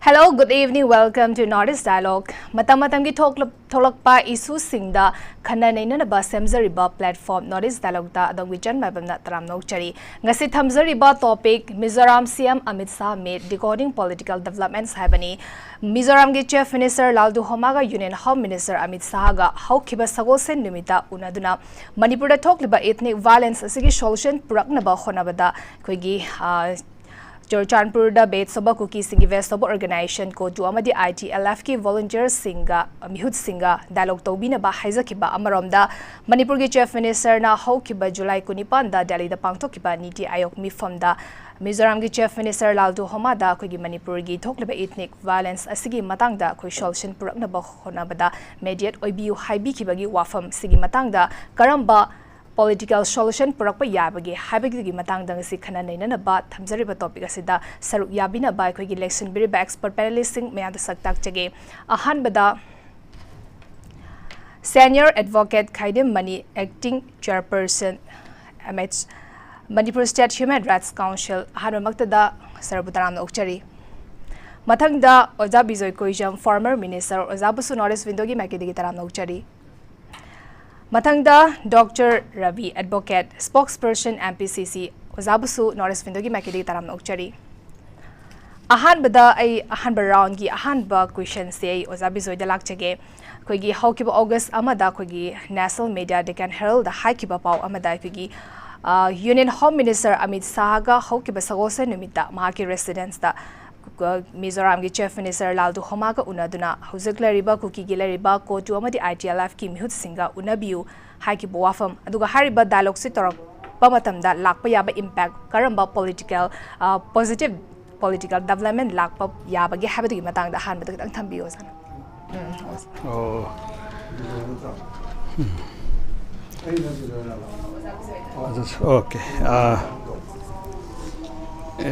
Hello, good evening. Welcome to Northeast Dialogue. Matam ki tholakpa issue singda khana naina ba semzariba platform Northeast Dialogue da adong wijan Maibam na taram nok chari. Ngasi thamzariba topic MIZORAM CM-AMIT SHAH made decoding political developments habani. MIZORAM ki Chief Minister 𝗡𝗢𝗥𝗧𝗛𝗛𝗧 Union Home Minister Amit Shah ga haukiba sagosen numita unaduna Manipur da thokliba ethnic violence asigi solution puraknaba khonabada koigi Chairperson bait soba cookie singi vest soba organization ko tu amadi ITLF ki volunteer singa mihut singa dialogue tobina ba haizakiba amaromda Manipur ki Chief Minister na haukiba July 25 da Delhi da pangthokiba Niti Ayog mifamda Mizoram ki Chief Minister 𝗡𝗢𝗥𝗧𝗛𝗛𝗧 da kogi Manipur gi thokliba ethnic violence asigi matangda koi solution purakna ba khonabada mediate oibiu haibi kibagi wafam sigi matangda karamba political solution purakpa yabagi haibagi matang dang si khana naina ba thamjariba topic asida saruk yabina ba khoi gi election biri ba expert panelists sing mayada saktak chage ahan bada senior advocate KHAIDEM mani acting chairperson Manipur State Human Rights Council ahan makta da sarabutaram okchari mathang da oja BIJOY KOIJAM former minister oja busu Northeast windogi makidigi taram okchari Mathangda Dr. RABI advocate spokesperson MPCC ozabusu Northeast windogi makidi taram okchari ahan bada ai ahan round gi ahan ba question se oza BIJOY da lakchage koigi haukiba August amada koigi national media Deccan Herald da haikiba pau amada koigi Union Home Minister Amit Shah ga haukiba sagosen numita mahaki residence da Mizoram ki Chief Minister 𝗡𝗢𝗥𝗧𝗛𝗛𝗧 unaduna huzuk lariba kuki gi lariba ko tu amadi ITLF ki mihut singa unabiu haiki wafam aduga hariba dialogue si torok pamatamda lakpa yaba impact karamba political positive political development lakpa yaba gi habadi matangda hanbada kitang thambiyo san okay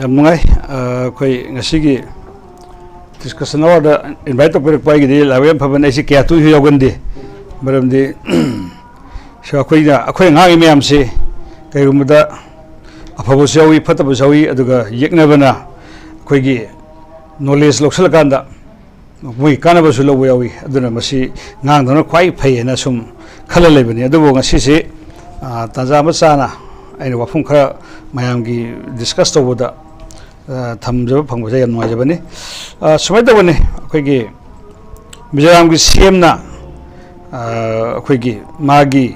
mungai koi ngasigi discussion award invite to pai gi lawem phaban ai si kya tu yogandi maramdi so koi da akoi ngai me amse kai rumda aphabo sawi phatabu sawi aduga yekna bana koi gi knowledge loksal kanda moi kana basu lo yawi aduna masi ngang dona khwai phai na sum khala lebani adubo ngasi se taja ma sana aina wafum khara mayamgi discuss to boda thamjaba phangba yam nuajabani sumai da bani akoigi Mizoram gi CM na akoigi magi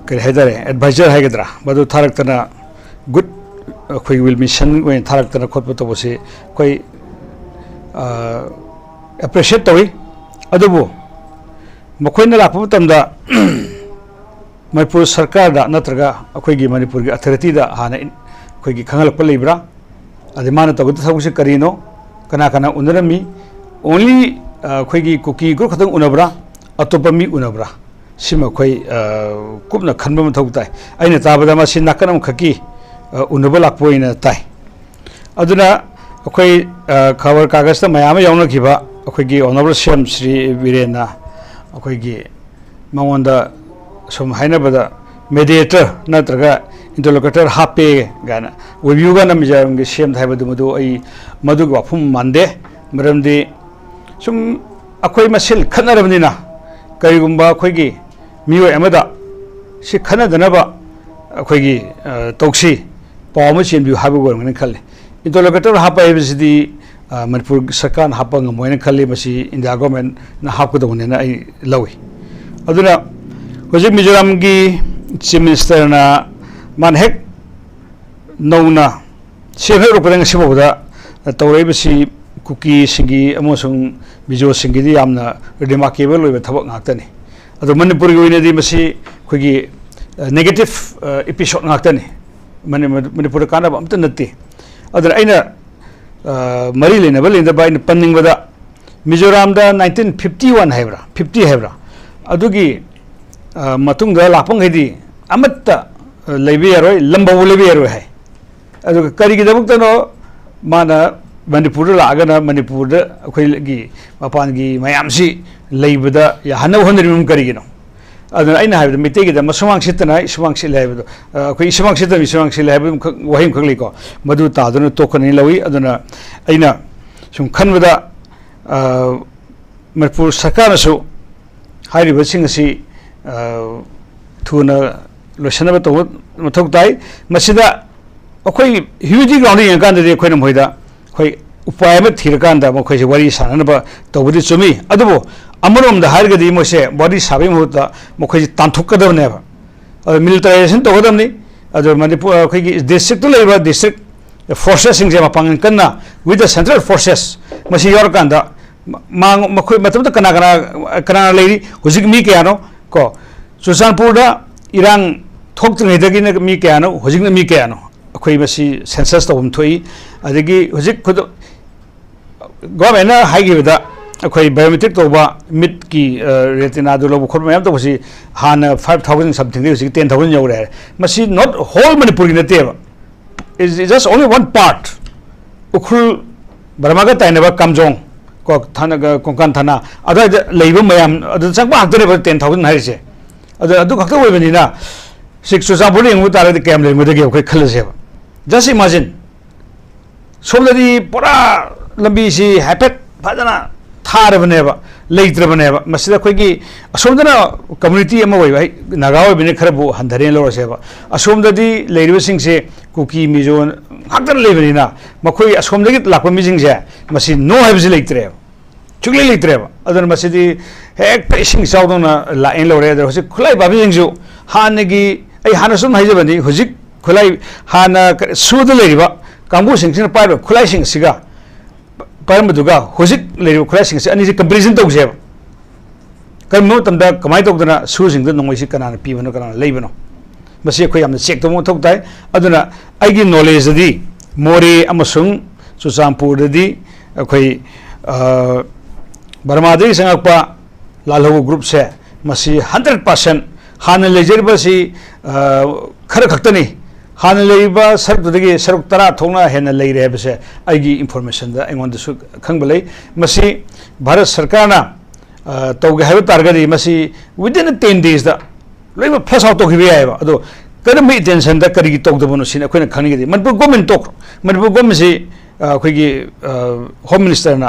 kare haidare advisor haigadra badu tharaktana good akoigi will mission when tharaktana khotpa to bose koi appreciate tawi adubu makoina lakpa tamda Maipur Sarkar da natraga akoigi Manipur gi authority da hana akoigi khangalakpa leibra adimana to gutha sabusi karino kana unarami only akoigi cookie gro khatang unabra atopami unabra sima koi kupna khanba ma thautai aina tabada ma sin nakanam khaki unaba lakpoina tai aduna akoi khabar kagaz ta mayama yauna kiba akoigi honorable CM Sri Virena akoigi mangonda some hainabada mediator natraga interlocutor hape gana review gana Mizoram ge CM thaibadu madu ai madu ga phum mande maramdi sum akoi masil khanarabnina kaigumba khoigi miyo amada si khanadanaba akoigi toksi pawma chenbiu habu gorngani khalle interlocutor hapa ebsidi Manipur Sarkar hapa ngamoina khalle masi India government na hapkadone na ai lawi aduna Hojik Mizoram gi Chief Minister na manhek nauna semhe rupang siboda tawrei basi cookie singi amosung BIJOY singi di amna remarkable loiba thabak ngaktani ado Manipur gi oina di masi khogi negative episode ngaktani Manipur kana amta natti adra aina mari lena balenda ba ina panning bada Mizoram da 1951 haibra 50 haibra adugi matung da lapang hedi amatta lebi yaroi lambawu lebi yaroi hai ꯀꯔꯤꯒꯤꯗꯃꯛꯇꯅꯣ ꯃꯥꯅ ꯃꯅꯤꯄꯨꯔꯗ ꯂꯥꯛꯑꯒꯅ ꯃꯅꯤꯄꯨꯔꯗ ꯑꯩꯈꯣꯏꯒꯤ ꯃꯄꯥꯟꯒꯤ ꯃꯌꯥꯝꯁꯤ ꯂꯩꯕꯗ ꯌꯥꯍꯟꯅꯕ ꯍꯣꯠꯅꯔꯤꯕ ꯀꯔꯤꯒꯤꯅꯣ ꯑꯗꯨꯅ ꯑꯩꯅ ꯍꯥꯏꯕꯗ ꯃꯩꯇꯩꯒꯤꯗ ꯃꯁꯨꯃꯥꯡ ꯁꯤꯠꯇꯅ ꯏꯁꯨꯃꯥꯡ ꯁꯤꯠꯂꯦ ꯍꯥꯏꯕꯗꯣ ꯑꯩꯈꯣꯏ ꯏꯁꯨꯃꯥꯡ ꯁꯤꯠꯇꯅ ꯏꯁꯨꯃꯥꯡ ꯁꯤꯠꯂꯦ ꯍꯥꯏꯕ ꯋꯥꯍꯩ ꯑꯃꯈꯛ ꯂꯩꯀꯣ ꯃꯗꯨ ꯇꯥꯗꯨꯅ ꯇꯣꯛꯀꯅꯤ ꯂꯧꯏ ꯑꯗꯨꯅ ꯑꯩꯅ ꯁꯨꯝ ꯈꯟꯕꯗ ꯃꯅꯤꯄꯨꯔ ꯁꯔꯀꯥꯔꯅꯁꯨ ꯍꯥꯏꯔꯤꯕꯁꯤꯡ ꯑꯁꯤ ꯊꯨꯅ ꯂꯣꯏꯁꯤꯟꯅꯕ ꯇꯧꯕ ꯃꯊꯧ ꯇꯥꯏ ꯃꯁꯤꯗ ꯑꯩꯈꯣꯏ ꯍ꯭ꯌꯨꯃꯤꯗꯤ ꯒ꯭ꯔꯥꯎꯟꯗ ꯌꯦꯡꯉꯀꯥꯟꯗꯗꯤ ꯑꯩꯈꯣꯏꯅ ꯃꯈꯣꯏꯗ ꯑꯩꯈꯣꯏ ꯎꯄꯥꯏ ꯑꯃ ꯊꯤꯔꯀꯥꯟꯗ ꯃꯈꯣꯏꯁꯦ ꯋꯥꯔꯤ ꯁꯥꯟꯅꯅꯕ ꯇꯧꯕꯗꯤ ꯆꯨꯝꯃꯤ ꯑꯗꯨꯕꯨ ꯑꯃꯔꯣꯝꯗ ꯍꯥꯏꯔꯒꯗꯤ ꯃꯣꯏꯁꯦ ꯋꯥꯔꯤ ꯁꯥꯕꯒꯤ ꯃꯍꯨꯠꯇ ꯃꯈꯣꯏꯁꯦ ꯇꯥꯟꯊꯣꯛꯀꯗꯕꯅꯦꯕ ꯃꯤꯂꯤꯇꯔꯥꯏꯖꯦꯁꯟ ꯇꯧꯒꯗꯕꯅꯤ ꯑꯗꯨ ꯃꯅꯤꯄꯨꯔ ꯑꯩꯈꯣꯏꯒꯤ ꯗꯤꯁꯇ꯭ꯔꯤꯛꯇ ꯂꯩꯔꯤꯕ ꯗꯤꯁꯇ꯭ꯔꯤꯛ ꯐꯣꯔꯁꯦꯁꯁꯤꯡꯁꯦ ꯃꯄꯥꯡꯒꯜ ꯀꯟꯅ ꯋꯤꯠ ꯗ ꯁꯦꯟꯇ꯭ꯔꯦꯜ ꯐꯣꯔꯁꯦꯁ ꯃꯁꯤ ꯌꯥꯎꯔꯀꯥꯟꯗ ꯃꯈꯣꯏ ꯃꯇꯝꯗ ꯀꯅꯥ ꯂꯩꯔꯤ ꯍꯧꯖꯤꯛ ꯃꯤ ꯀꯌꯥꯅꯣ ꯀꯣ ꯆꯨꯔꯆꯥꯟꯄꯨꯔꯗ ꯏꯔꯥꯡ ꯊꯣꯛꯇ꯭ꯔꯤꯉꯩꯗꯒꯤꯅ ꯃꯤ ꯀꯌꯥꯅꯣ ꯍꯧꯖꯤꯛꯅ ꯃꯤ ꯀꯌꯥꯅꯣ ꯑꯩꯈꯣꯏ ꯃꯁꯤ ꯁꯦꯟꯁꯁ ꯇꯧꯐꯝ ꯊꯣꯛꯏ ꯑꯗꯒꯤ ꯍꯧꯖꯤꯛ ꯒꯣꯔꯃꯦꯟꯅ ꯍꯥꯏꯈꯤꯕꯗ ꯑꯩꯈꯣꯏ ꯕꯥꯏꯑꯣꯃꯦꯇ꯭ꯔꯤꯛ ꯇꯧꯕ ꯃꯤꯠꯀꯤ ꯔꯦꯇꯤꯅꯥꯗꯨ ꯂꯧꯕ ꯈꯣꯠꯄ ꯃꯌꯥꯝ ꯇꯧꯕꯁꯤ ꯍꯥꯟꯅ 5,000 ꯁꯝꯊꯤꯡꯗꯒꯤ ꯍꯧꯖꯤꯛ 10,000 ꯌꯧꯔꯦ ꯍꯥꯏꯔꯦ ꯃꯁꯤ ꯅꯣꯠ ꯍꯣꯜ ꯃꯅꯤꯄꯨꯔꯒꯤ ꯅꯠꯇꯦꯕ is just only one part ukhul baramaga tainaba kamjong ko thana konkan thana adai leiba mayam adu changba hakdare 10,000 harise adu khakta oibanina six Churachandpur yengu tare de cam lengu de ge khoi khalase just imagine somdadi pura lambi si hapet phadana थारबनेबा लेत्रबनेबा मसिदा खोगी असोमदना community अमा वइ भाई नागा वइ खरबु हंधरे लोरसेबा असोमददी लेरिबसिंगसे कुकी मिजो हाक्तन लेबनिना मखोई असोमदगी लाकप मिजिंगसे मसि नो हाइबसे लेत्रे चुगले लेत्रेबा अदन मसिदी हेक पेसिंग साउदना लाइन लोरे अदर होसे खुलाई बाबिजिंगजु हानगी आई हानसुम हाइजबनी होजिक खुलाई हाना सुद लेरिबा कांगु सिंगसिन पाइबा खुलाई सिंगसिगा पारमदुगा होजिक लेरिबा खुलाई सिंगसे अनिजे कंपैरिजन तौजेबा कम तमदा कमाई तौदना सुजिंग द नोंगैसि कनाना पीबनो कनाना लेबनो मसि अखोय यामना चेक तौमो थौताय अदुना आइगी नॉलेज दि मोरे अमसुंग चुरचांपुरदि अखोय बर्मादि संगपा लालहौ ग्रुप से मसी 100% हान लेजरबसी खर खक्तनी हान लेबा सरदगी सरक तरा थोना हेना लेरे बसे आइगी इंफॉर्मेशन दा एंगोन दसु खंगबलै मसी भारत सरकारना तौगे हाइब तारगदी मसी विदिन 10 days दा लोइबा फ्लश आउट तौगिबे यायबा अदो कदम टेंशन दा करिगी तौदबनो सिन अखोयना खनिगदी मनपुर गवर्नमेंट तोक मनपुर गवर्नमेंट से अखोयगी होम मिनिस्टर ना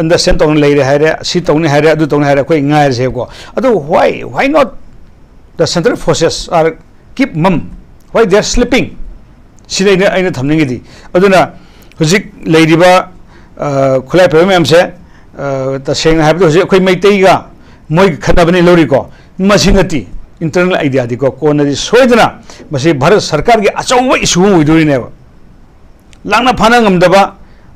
अंडरस्टैंड तौन लेरे हायरे सी तौने हायरे अदु तौने हायरे अखोय ngair se ko adu why not the central forces are keep mum why they are sleeping sidai aina thamningidi aduna hujik leiriba khulai pe mem se ta seng haib do hujik akhoi maitai ga moi khanabani lori ko masinati internal idea di ko konadi soidana masi bharat sarkar gi achauba issue oidori ne ba langna phana ngamdaba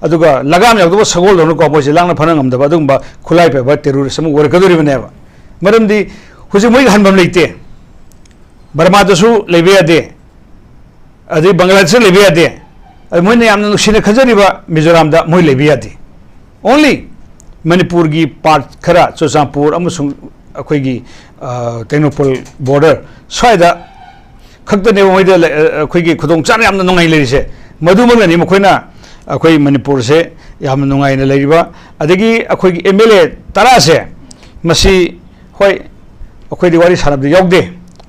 aduga lagam yagdo sagol dono ko boise langna phana ngamdaba adumba khulai pe ba terrorism workadori bane ba maramdi hujik moi hanbam leite Burma dasu lebe ade adi Bangladesh lebe ade moine yamna nuksine khajariba Mizoram da moi lebe ade only Manipur gi part khara Churachandpur amusung akhoi gi Technopol border swaida khakta ne moide akhoi gi khudong chan yamna nongai lerise madumang ni mokoina akhoi Manipur se yamna nongai na leriba adagi akhoi gi MLA tara se masi hoi akhoi di wari sanab de yogde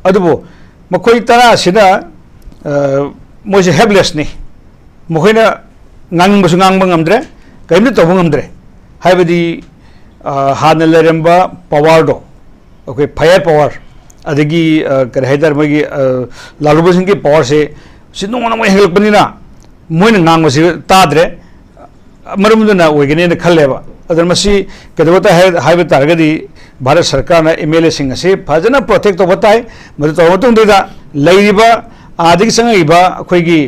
adubo मकोई तरा सिदा मोसे helpless नि मकोइना ngang ngang ngamdre kaimni tobung ngamdre haibadi hana leremba power do okay fire power adagi kar haidar magi lalubo sing ki power se sinong na moi help ni na moi ngang masi tadre marumduna oigene na khalleba adar masi kadawata haiba targadi Bharat सरकार ने MLA Singh से फजना protect तो बताए मदद तो तुम देदा लेरिबा आदिक संगइबा अखोइगी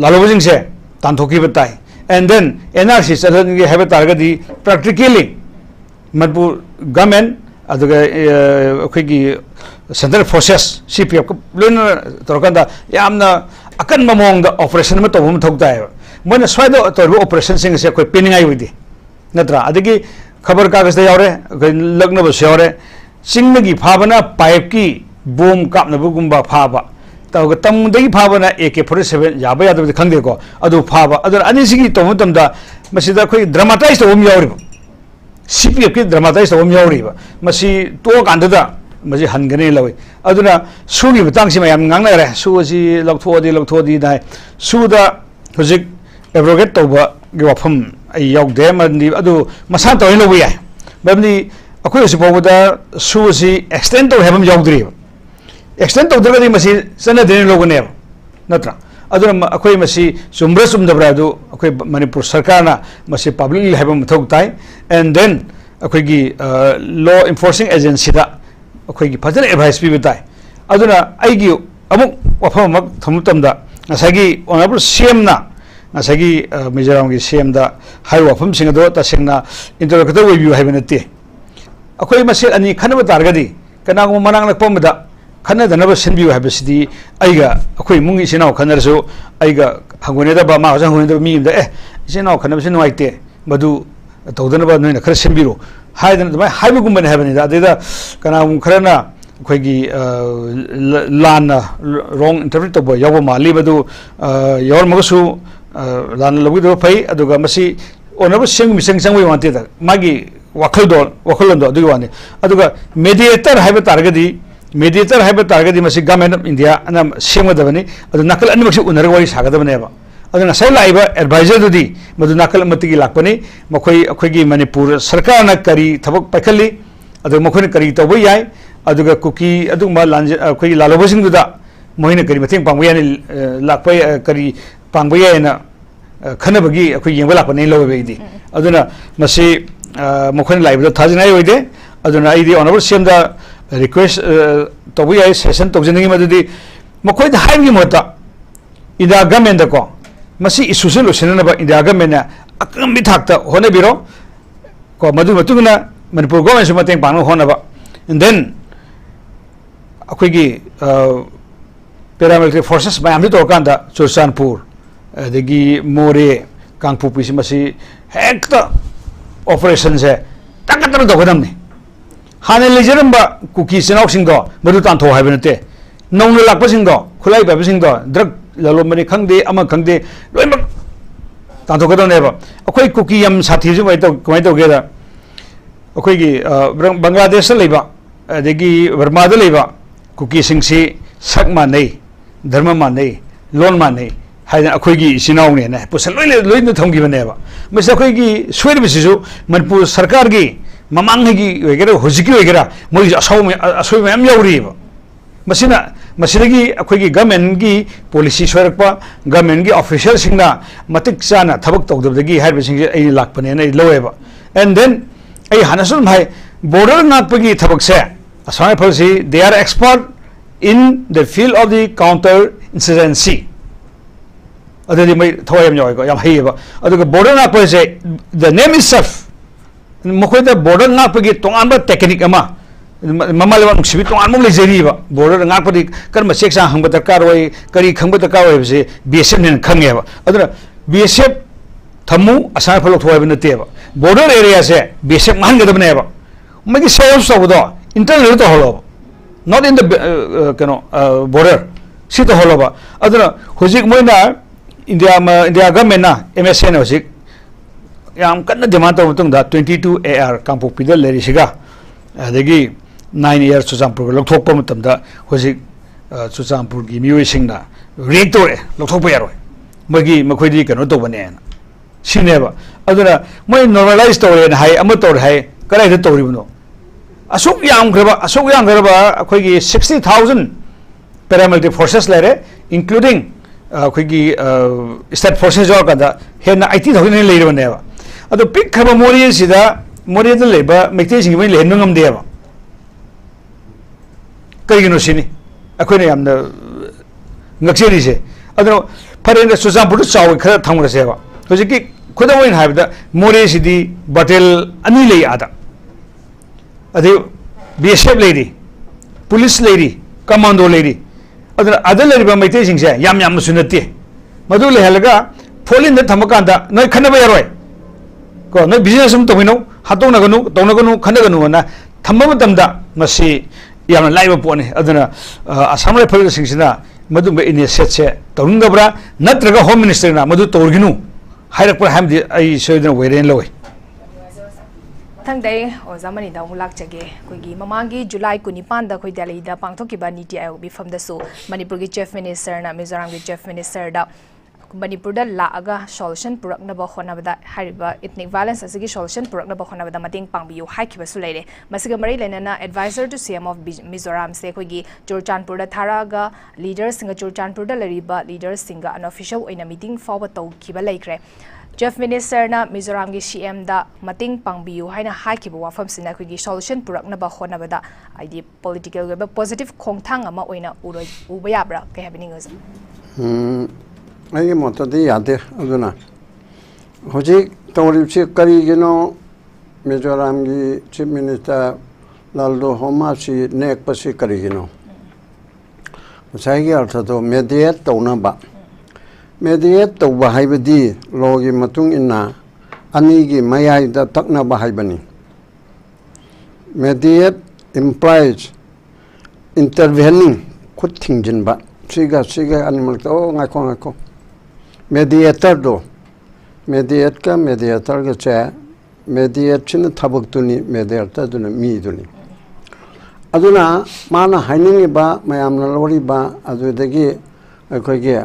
लालोबजिंग से तांथोकी बताए एंड देन NRC चलनगे हेबे तारगदी प्रैक्टिकली मनपुर गवर्नमेंट अदुगा अखोइगी सेंट्रल फोर्सेस CPF को लोन तोरकंदा यामना अकन ममोंग द ऑपरेशन में तोबम थोकताय मोन स्वाइदो तोरबो ऑपरेशन सिंग से कोई पेनिंगाई होइदि नत्रा अदगी खबर कागज यावरे लग्नब यावरे चिंग की फाबना पाइप की बोम कापनबगुंबा फाबा तौग तमुदगी फाबना AK-47 याबा यादबदि खंगदेको अदु फाबा अदु अनिसिगी तो मतमदा मसिदा कोई ड्रामाटाइज तौम यावरिबा CPF की ड्रामाटाइज तौम यावरिबा मसि तो कांददा मसि हनगने लवे अदुना सुगी मतंग सि मयाम ngang रे सुजी लौथोदी दाय सुदा हुजिक एब्रोगेट तौबा गे वफम आई यावदे मनदि अदु मसा तौय लबु याय बमदि अखोय सिपोबदा सुजी एक्सटेंड तो हेबम यावद्रि एक्सटेंड तौदरगदि मसि सनदे लोगने नत्रा अदुना अखोय मसि सुम्ब्र सुमदब्रा अदु अखोय मणिपुर सरकारना मसि पब्लिकली हेबम मथौ ताय एंड देन अखोय गी लॉ एनफोर्सिंग एजेंसी दा अखोय गी फजन एडवाइस पि बताय अदुना आइगी अमुक वफम मक थमुतमदा नसागी ऑनरेबल सीएम ना नसागी मिजोराम गी सीएम दा हाय वफम सिंग दो तसेंगना इंटरलोकेटर वेव्यू हाइबनते अखोय मसि अनि खनब तारगदि कनागो मनांग नकपमदा खनदनब सिनबियु हाइबसिदि आइगा अखोय मुंगी सिनाव खनरसु आइगा हंगोनेदा बा मा हंगोनेदा मीमदा सिनाव खनबसि नुवाइते मदु तौदनब नोइना खर सिनबिरो हाइदन दमाय हाइबगुमबने हाइबनिदा अदेदा कनागो खरना अखोयगी लाना रोंग इंटरप्रेट तब याव माली बदु यावर मगसु लाना लबुदो फै अदुगा मसि ओनब सिंग मिसंग संगवे वांते दा मागी वखलदो अदुगा वाने अदुगा मेडिएटर हाइब तारगदि मेडिएटर हाइब तारगदि मसि गवर्नमेंट ऑफ इंडिया अना सेमदबनी अदु नकल अनिमक्सि उनर वारी सागदबनेबा अदुना सै लाइबा एडवाइजर दुदी मदु नकल मतिगी लाकपनी मखोय अखोयगी मणिपुर सरकारना करी थबक पाइखली अदु मखोयना करी तौबो याय अदुगा कुकी अदुमा लांज अखोयगी लालोबसिंगदुदा मोहिना करी मतेंग पांगबयानि लाकपय करी पांगबयायना खनबगी अखोय येंबा लाकपने लोबेदि अदुना मसि मखोयना लाइबदो थाजनाय ओइदे अदुना आइदि ऑनरेबल सीएम दा रिक्वेस्ट तौबो याय सेशन तौजनिंग मदुदि मखोय दा हाइबगी मोता इंडिया गवर्नमेंट को मसी इशूसे लोसेननबा इंडिया गवर्नमेंट अकम्बि थाकता होनेबिरो को मदु मतुगना मणिपुर गवर्नमेंट सुमतेंग पांग होनबा एंड देन अखोयगी पैरामिलिटरी फोर्सेस मैम तो कांदा चुरचानपुर अदगी मोरे कांगपुपि मसी हेक्ता ऑपरेशन से तकतर दगदमने हाने लेजरंबा कुकी सिनाउसिंगदो मदु तांथो हाइबनते नौन लाकपसिंगदो खुलाई बाबसिंगदो ड्रग लालोमने खंगदे अमा खंगदे लोइम तांथो कदोनेबा अखोय कुकी यम साथीजु कमाय तोगेदा अखोयगी बांग्लादेश लेबा अदगी बर्मा लेबा कुकी सिंगसी सक मानै धर्म मानै लोन मानै हाइना अखोयगी इसिनाउने ने पुसल लोइनो थमगिबनेबा मसे अखोयगी सोइरबिसिजु मणिपुर सरकार गी ममांगी वगैरह हुजिकी वगैरह मोई असोय मैम यावरीबा मसिना मसिदगी अखोयगी गवर्नमेंट की पॉलिसी सोरकपा गवर्नमेंट की ऑफिशियल सिंगना मतिक चाना थबक तौदबदगी हाइबसिंग ए लाकपने ने लोएबा एंड देन ए हानसुन भाई बॉर्डर नाकपगी थबक से असमाय फलसी they are expert in the field of the counter insurgency adadi mai thoyam yoy ko yam heiba aduga border na ko se the name itself mokoi da border na pagi tongan ba technique ama mamal wa sibi tongan mo le jeri ba border na padi karma section hangba darkar oi kari khangba darkar oi se BSF ne khange ba adura BSF thamu asai phalo thoyab na te ba border area se BSF man ga dabne ba magi sales so do internal to holo not in the border sit holoba aduna hojik moina india government na MSN hojik yam kanna demand to tung da 22 AR kampu pidal leri siga adagi 9 years chuchampur lokthokpa matam da hojik chuchampur gi mioi singna rector lokthokpa yaroi magi makhoi di kano to bane sineba aduna moi normalize to re hai am to hai karai de to ribuno asuk yang graba akhoi 60,000 paramilitary forces lere including akhoi state forces jo kada hena 80,000 ne leire bane ba ado pick khaba mori sida mori da leba mekte sing mai lehn ngam de ba kaigino sini akhoi ne yamna ngakseri se ado paren da sujam puru chaw khara thamra se ba hojiki khodamoin haibda mori sidi batel ani lei ada अदे BSF लेरी police लेरी commando लेरी other लेरीबा मैते सिंगसे याम याम सुनते मदु लेहलगा फोलिन the थमकांदा नय खनबा यारोय को नय business हम तोमिनो तौनगनु खनगनु ना थम्बा मतमदा मसी याम लाइबा पोने अदना असम राइफल सिंगसिना मधुब इनिशिएट से तौरंगब्रा नत्रगा होम मिनिस्टर ना मधु तौरगिनु हाइरकपर हामदि आई सोयदन वेरेन लवे थंगदे ओजामनी दा मुलाक चगे कोगी ममांगी जुलाई 19 दा कोई दिल्ली दा पांगथोकिबा नीति आयोग बिफम दसु मणिपुर की चीफ मिनिस्टर ना मिजोरम की चीफ मिनिस्टर दा मणिपुर दा लागा सॉल्यूशन पुरकनबा होनाबदा हारिबा इथनिक वायलेंस असगी सॉल्यूशन पुरकनबा होनाबदा मतेंग पांगबियु हाइकिबसु लेरे मसिगा मरि लेना adviser to CM of Mizoram से कोगी चुरचानपुर दा थारागा लीडर्स सिंगा चुरचानपुर दा लरिबा लीडर्स सिंगा अनऑफिशियल ओइना मीटिंग फावबा तौकिबा लेख्रे चीफ मिनिस्टर ना मिजोरम की सीएम दा मतेंग पांगबियु हाइना हाइकिबा वाफम सिना कोगी सॉल्यूशन पुरकनबा होनाबदा आइदि पॉलिटिकल वेबा पॉजिटिव खोंगथांग अमा ओइना उबा याब्रा के हैपनिंग अज आई मतदी यादे अदुना होजी तौरिबसे करिगिनो मिजोरम की चीफ मिनिस्टर लालदो होमासी नेकपसी करिगिनो साइगी अर्थ तो मेडिएट तौनबा मेडिएट तौबा हाइबदी लॉगी मतुंग इन्ना अनीगी मयाइदा तकनबा हाइबनी मेडिएट implies intervening खुद थिंजिनबा सिगा अनिमल तो ngako mediator do mediate ka mediator ga cha mediate chin thabak tuni mediator duna mi duni aduna mana haining ba mayam na lori ba adudagi akoi ge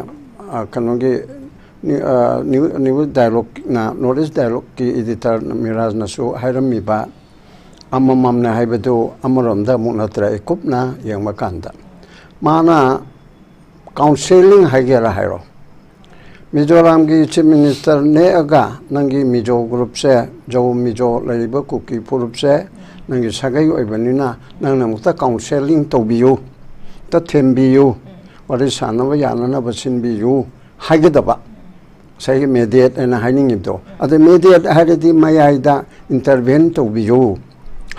kanogi new dialogue na notice dialogue ki editor miraj na so hairam mi ba amamam na haibadu amaram da munatra ekupna yang makanda mana counseling haigera hairo Mizoram की chief minister ने अगा नंगी Mizo group से जो Mizo लरिबा cookie पुरुप से नंगी सगाई ओइबनिना नंगना मुक्ता counselling तौबियु त थेमबियु वरि सानबा यानना बसिनबियु हाइगदबा सही मेडिएट एना हाइनिंगिबदो अदे मेडिएट हाइदि मयाइदा इंटरवेन तौबियु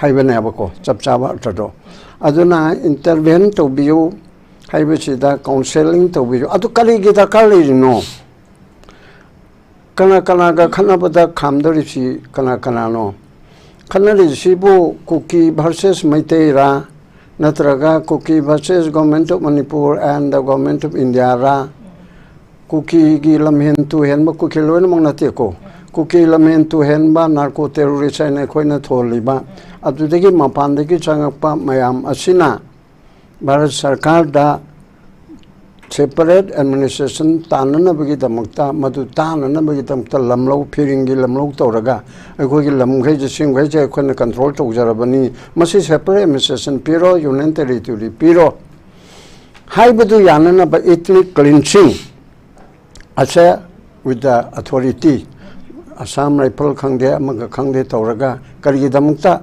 हाइबने अबको चपचाबा अर्थदो अदुना इंटरवेन तौबियु हाइबसिदा काउंसलिंग तौबियु अदु कलिगी दरकार लेरिनो कना कना का खना पता खामदरिसी कना कना नो खनरिसीबो कुकी वर्सेस मैतेरा नत्रगा Kuki versus government of Manipur and the government of India रा कुकी की लमहेन तु हेन कुकी लोन मंगनते को कुकी लमहेन तु हेन बा नार्को टेररिस्ट ने खोइना थोलिबा अदुदगी मपानदगी चंगपा मयाम असिना भारत सरकार दा separate administration तानना बगी दमकता मधु तानना बगी दमकता लमलो फिरिंगी लमलो तौरगा अखोगी लमखै जिसिंग खै जे अखोना कंट्रोल तौजरबनी मसी separate administration पिरो यूनियन टेरिटरी पिरो हाइबदु यानना ब ethnic cleansing असे with the authority Assam rifle खंगदे अमगा खंगदे तौरगा करिगी दमकता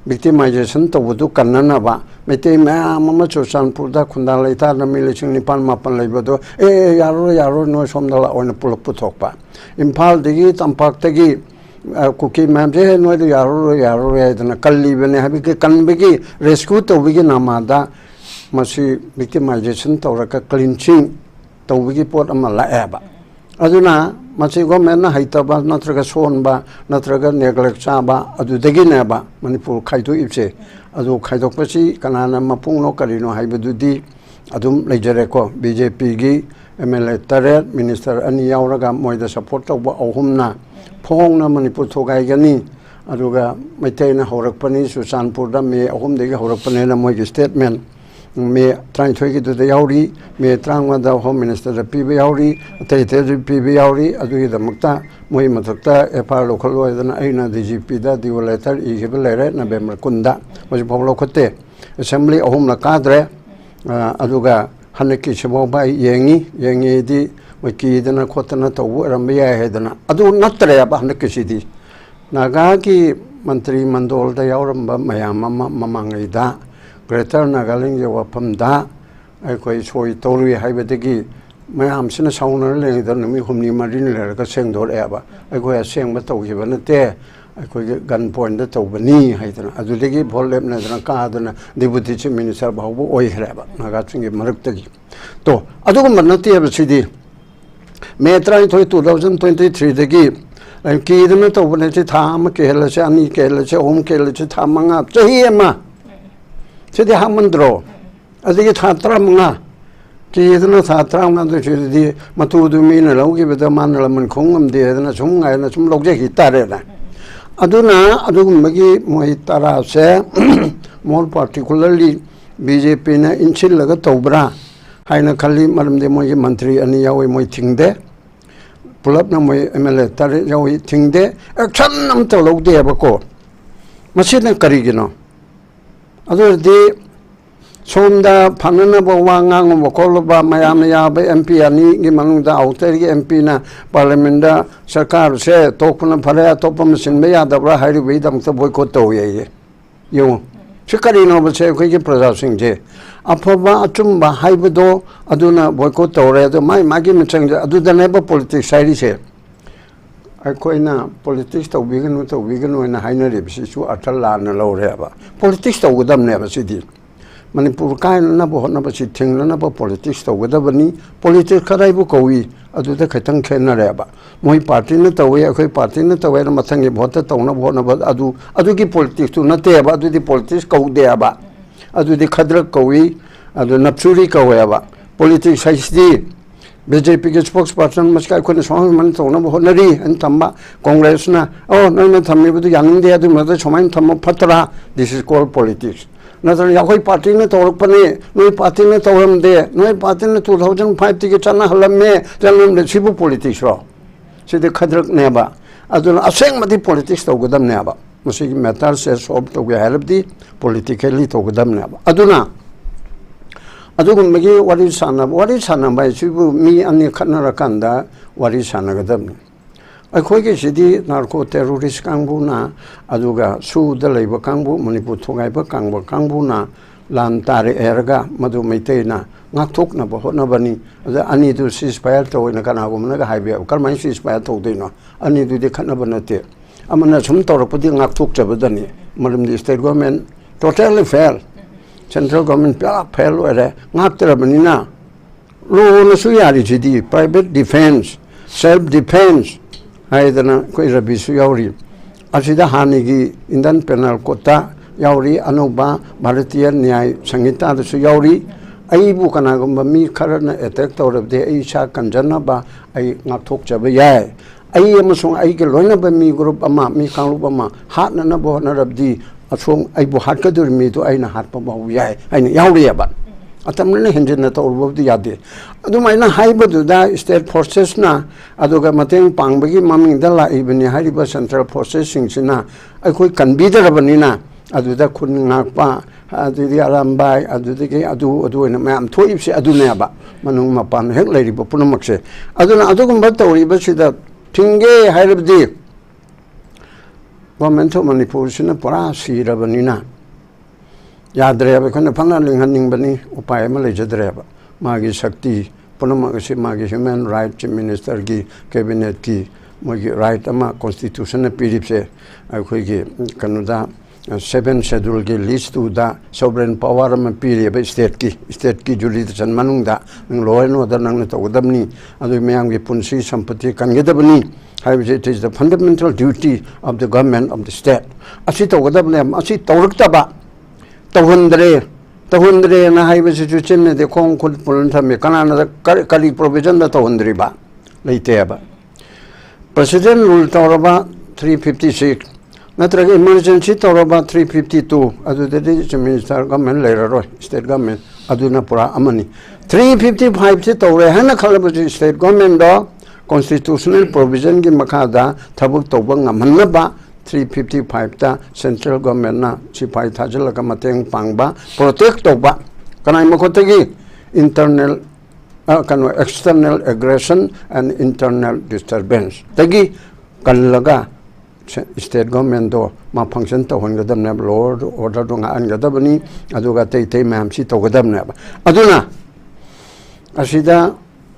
victimization तौबदु कन्नना बा मेते मैम अमा चुरचानपुर दा खुंदा लेता नमी लिसिंग निपान मापन लेबदो यारो नो सोमदला ओइन पुलक पुथोकपा इम्फाल दिगी तंपाक तगी कुकी मैम जे नो यारो यादना कल्लीबने हबि के कनबिगी रेस्क्यू तौबिगी नामादा मसी victimization तौरका क्लींचिंग तौबिगी पोट अमा लाएबा अदुना मसी गवर्नमेंट ना हाइतबा नत्रगा सोनबा नत्रगा नेग्लेक्ट चाबा अदुदगी नेबा मणिपुर खाइदो इबसे अदु खाइदोकपसी कनाना मपुंगनो करिनो हाइबदुदी अदुम लेजरेको बीजेपी गी एमएलए तरे मिनिस्टर अनि यावरगा मोइदा सपोर्ट तौबा अहुमना फोंगना मणिपुर थोगाइगनी अदुगा मैथैना हौरकपनी सुचानपुरदा मे अहुमदेगी हौरकपनेना मोइगी स्टेटमेंट मे ट्राइथोई की दुदा यावरी मे ट्रांगवादा होम मिनिस्टर पीबे यावरी तैते पीबे यावरी अदुगी दमकता मोइ मथकता एफआर लोकल ओइदना आइना डीजीपी दा दिव लेटर इगिबे लेरे नवेम्बर कुंदा मोजि फॉलो खते असेंबली अहुम ला काद्रे अदुगा हनकी छबो बाई येंगी दी मोकि दना खोतना तौबो रंबे या हेदना अदु नत्रे अब हनकी सिदी नागा की मंत्री मंडल दा यावरंबा मयाम ममांगैदा ग्रेटर नागालैंड के वफमदा अखोई सोई तौरुई हाइबदगी मैम सिना साउनर लेंगदा नमी हुमनी मरिन लेरगा सेंगदोरेबा अखोई असेंगबा तौगिबा नते अखोई गन पॉइंट दा तौबनी हाइदना अदुदगी भोल लेबनदना कादना डिप्यूटी चीफ मिनिस्टर बावबो ओइहरेबा नागाचिंगे मरक्तगी तो अदुगुम नते बसिदी मे 2023 दगी कीदना तौबने चे था अम केहलसे अनि केहलसे ओम केहलसे था मंगा चही अमा सिदी हामंद्रो अदगी था 35 ꯀꯤꯗꯅ ꯊꯥ 35 ꯁꯨꯔꯗꯤ ꯃꯇꯨꯗꯨ ꯃꯤꯅ ꯂꯧꯈꯤꯕꯗ ꯃꯥꯅ ꯂꯃꯟ ꯈꯣꯡꯉꯝꯗꯦꯗꯅ ꯁꯨꯝ ꯉꯥꯏꯅ ꯁꯨꯝ ꯂꯧꯖꯈꯤ ꯇꯥꯔꯦꯅ ꯑꯗꯨꯅ ꯑꯗꯨꯒꯨꯝꯕꯒꯤ ꯃꯣꯏ ꯇꯔꯥꯁꯦ ꯃꯣꯔ ꯄꯥꯔꯇꯤꯀꯨꯂꯔꯂꯤ BJPꯅ ꯏꯟꯁꯤꯜꯂꯒ ꯇꯧꯕ꯭ꯔꯥ ꯍꯥꯏꯅ ꯈꯜꯂꯤ ꯃꯔꯝꯗꯤ ꯃꯣꯏꯒꯤ ꯃꯟꯇ꯭ꯔꯤ ꯑꯅꯤ ꯌꯥꯎꯏ ꯃꯣꯏ ꯊꯤꯡꯗꯦ ꯄꯨꯂꯞꯅ ꯃꯣꯏ MLA 3 ꯌꯥꯎꯏ ꯊꯤꯡꯗꯦ ꯑꯦꯛꯁꯟ ꯑꯃꯇ ꯂꯧꯗꯦꯕꯀꯣ ꯃꯁꯤꯅ ꯀꯔꯤꯒꯤꯅꯣ ꯑꯗꯨꯗꯤ ꯁꯣꯝꯗ ꯐꯅꯅꯕ ꯋꯥ ꯉꯥꯡꯕ ꯈꯣꯠꯂꯕ ꯃꯌꯥꯝꯅ ꯌꯥꯕ MP ꯑꯅꯤꯒꯤ ꯃꯅꯨꯡꯗ ꯑꯥꯎꯇꯔꯒꯤ MPꯅ ꯄꯥꯔꯂꯤꯌꯥꯃꯦꯟꯗ ꯁꯔꯀꯥꯔꯁꯦ ꯇꯣꯛꯄꯅ ꯐꯔꯦ ꯑꯇꯣꯞꯄ ꯑꯃ ꯁꯤꯟꯕ ꯌꯥꯗꯕ꯭ꯔꯥ ꯍꯥꯏꯔꯤꯕꯒꯤꯗꯃꯛꯇ ꯕꯣꯏꯀꯣꯠ ꯇꯧꯋꯦ ꯌꯦꯡꯉꯨ ꯁꯤ ꯀꯔꯤꯅꯣꯕꯁꯦ ꯑꯩꯈꯣꯏꯒꯤ ꯄ꯭ꯔꯖꯥꯁꯤꯡꯁꯦ ꯑꯐꯕ ꯑꯆꯨꯝꯕ ꯍꯥꯏꯕꯗꯣ ꯑꯗꯨꯅ ꯕꯣꯏꯀꯣꯠ ꯇꯧꯔꯦ ꯑꯗꯣ ꯃꯥꯒꯤ ꯃꯤꯆꯪꯁꯦ ꯑꯗꯨꯗꯅꯦꯕ ꯄꯣꯂꯤꯇꯤꯛꯁ ꯍꯥꯏꯔꯤꯁꯦ ꯑꯩꯈꯣꯏꯅ ꯄꯣꯂꯤꯇꯤꯛꯁ ꯇꯧꯕꯤꯒꯅꯨ ꯍꯥꯏꯅ ꯍꯥꯏꯅꯔꯤꯕꯁꯤꯁꯨ ꯑꯔꯊ ꯂꯥꯟꯅ ꯂꯧꯔꯦꯕ ꯄꯣꯂꯤꯇꯤꯛꯁ ꯇꯧꯒꯗꯕꯅꯦꯕ ꯁꯤꯗꯤ manipur kainanaba hotnabasi thinglanaba politics tawgadabani politics kharaibu kawi aduda khaitang khenareba moi party na tawe akhoi party na tawe na mathangi vote tawna bhonaba adugi politics tu nateba adudi politics kawdeba adudi khadrak kawi adu napsuri kaweba politics haisdi BJP के spokesperson मस्का कोने स्वामी मन तो ना बहुत नरी अन थम्बा कांग्रेस ना ओ ना थम्बे बदु यानिंग दे अदु मदे समाइन थम्बा फतरा this is called politics नजर या कोई पार्टी ने तोड़ पने नई पार्टी ने तोड़म दे नई पार्टी ने 2005 ती के चना हलम में चलम ने सिबु politics रो सिदे खदरक नेबा अदु असेंग मदि politics तो गदम नेबा मसी मैटर से सॉल्व तो गया हेल्प दी politically तो गदम नेबा अदुना अदुगुम्बगी वारी साना बाय सिबु मी अनि खनरा कांदा वारी साना गदम अखोगे सिदी नार्को टेररिस्ट कांगबुना अदुगा सुद लैब कांगबु मणिपुर थोगाइब कांगबुना लान तारे एरगा मदु मैतेना ngathokna bo honabani ani du ceasefire to ina kana gumna ga haibe karmai ceasefire to deino ani du de khana banate amana sum torapudi ngakthok chabadani maram di state government totally fail central government fail ore ngakterabani lo na su yari jidi private defense self defense haidana koi rabi su yauri asida hanigi indian penal kota yauri anuba bharatiya nyay sanghita da su yauri aibu kana gumba mi kharana attack tawrabde ai sha kanjana ba ai ngakthok chaba yai ai amasung ai ke loina ba mi group ama mi khanglu ama hatna na bo na rabdi asung ai bu hat ka dur mi to ai na hat pa ba yai ai na yauri ba atamne henjena tawrabdi yade adumaina haibadu da state forces na aduga mateng pangbagi maming da la ibni hariba central forces singsina ai koi convener banina aduda khun ngakpa adudi arambai adudi adu na mam thoibse aduneba manung mapan hek leiriba punamakse aduna adugumba tawriba sida thinge hairabdi government of manipur sina pura sirabanina yadreba khana phangna linghaning bani upay ma lejadreba magi shakti punamagase magi human rights minister gi cabinet ki magi right ama constitution piripse akhoi gi kanuda 7 schedule के list to da sovereign power में पीरिय बे state की jurisdiction मनुंगदा नंग law and order नंग तो उदबनी अदु मयांग के पुंसी संपत्ति कनगेदबनी it is the fundamental duty of the government of the state असी तो उदबने असी तौरक्तबा तहुंद्रे ना हाइबे सिचुएशन ने देखो खुद पुलन में कनाना करी प्रोविजन दा तहुंद्रीबा लेतेबा president rule तौरबा 356 नत्रगे emergency तौरबा 352 अदुदे minister government लेररो state government अदुना पुरा अमनी 355 से तौरे हन खलबजि state government दो constitutional provision की मखादा थबुक तौबा ngमन्नबा 355 ता central government ना सिपाही थाजलका मतेंग पांगबा protect तौबा कनाइ मखोतगी internal external aggression and internal disturbance तगी Kalga state government do ma function to hon gadam ne lord order do nga an gadabani aduga tei mam si to gadam ne aduna asida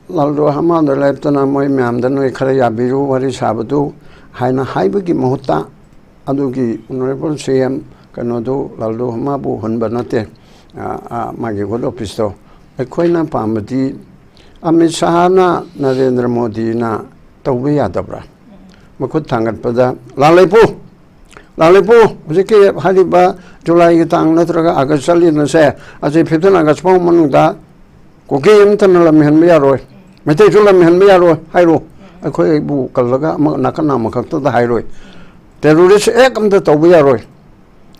laldo hama da leptana moi mam da noi khara ya biru wari sabadu haina haibagi mohta adugi honorable CM kanodo laldo hama bu hon banate magi god office to ekhoina pamadi Amit Shah na Narendra Modi na tawbe yadabra makut thangat pada lalepu jike hariba July ki tang natraga August sali na se aje 15 August pang manungda kuki yam tan lam han me yaroi mete chu lam han me yaroi hairo akhoi bu kalaga nakana makak to da hairoi terrorist ekam da to bu yaroi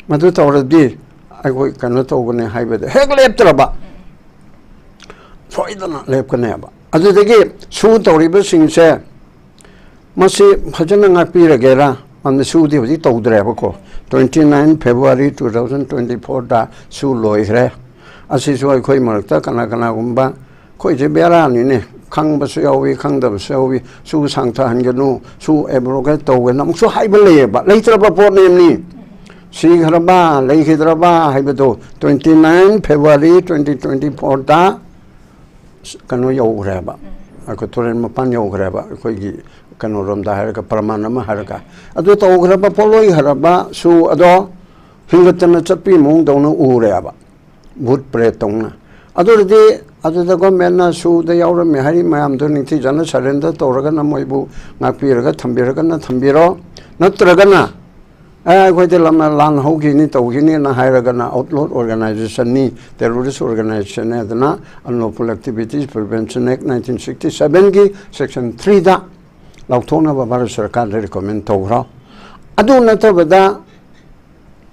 madu tawradi akhoi kana to gane haibada hek lep traba soidana lep kana ba adu degi su tawriba singse masi phajana ngapi ragera on the su di to dre ba ko 29 February 2024 da su loire asi so akhoi marakta kana gumba khoi je bera ni ne khang ba su yawi khang da su yawi su sangtha han genu su ebroga to we nam su hai ba le ba leitra ba po ne ni si gharaba lei khidraba hai ba do 29 February 2024 da kanu yo gra ba ko toren ma pan yo gra ba khoi gi kanu rom da har ka pramana ma har ka adu to gra ba poloi haraba su ado hingatna chapi mong do na u re ba bhut pre tong na adu de adu da government na su da yaura me hari mayam do ni thi jana surrender to raga na moibu ngapi raga thambiraga na thambiro natraga na khoi de lam lan ho gi ni to gi ni na hai raga na outlaw organization ni terrorist organization na na unlawful activities prevention act 1967 gi section 3 da lauthona ba Bharat Sarkar recommend to ra adu na ta bada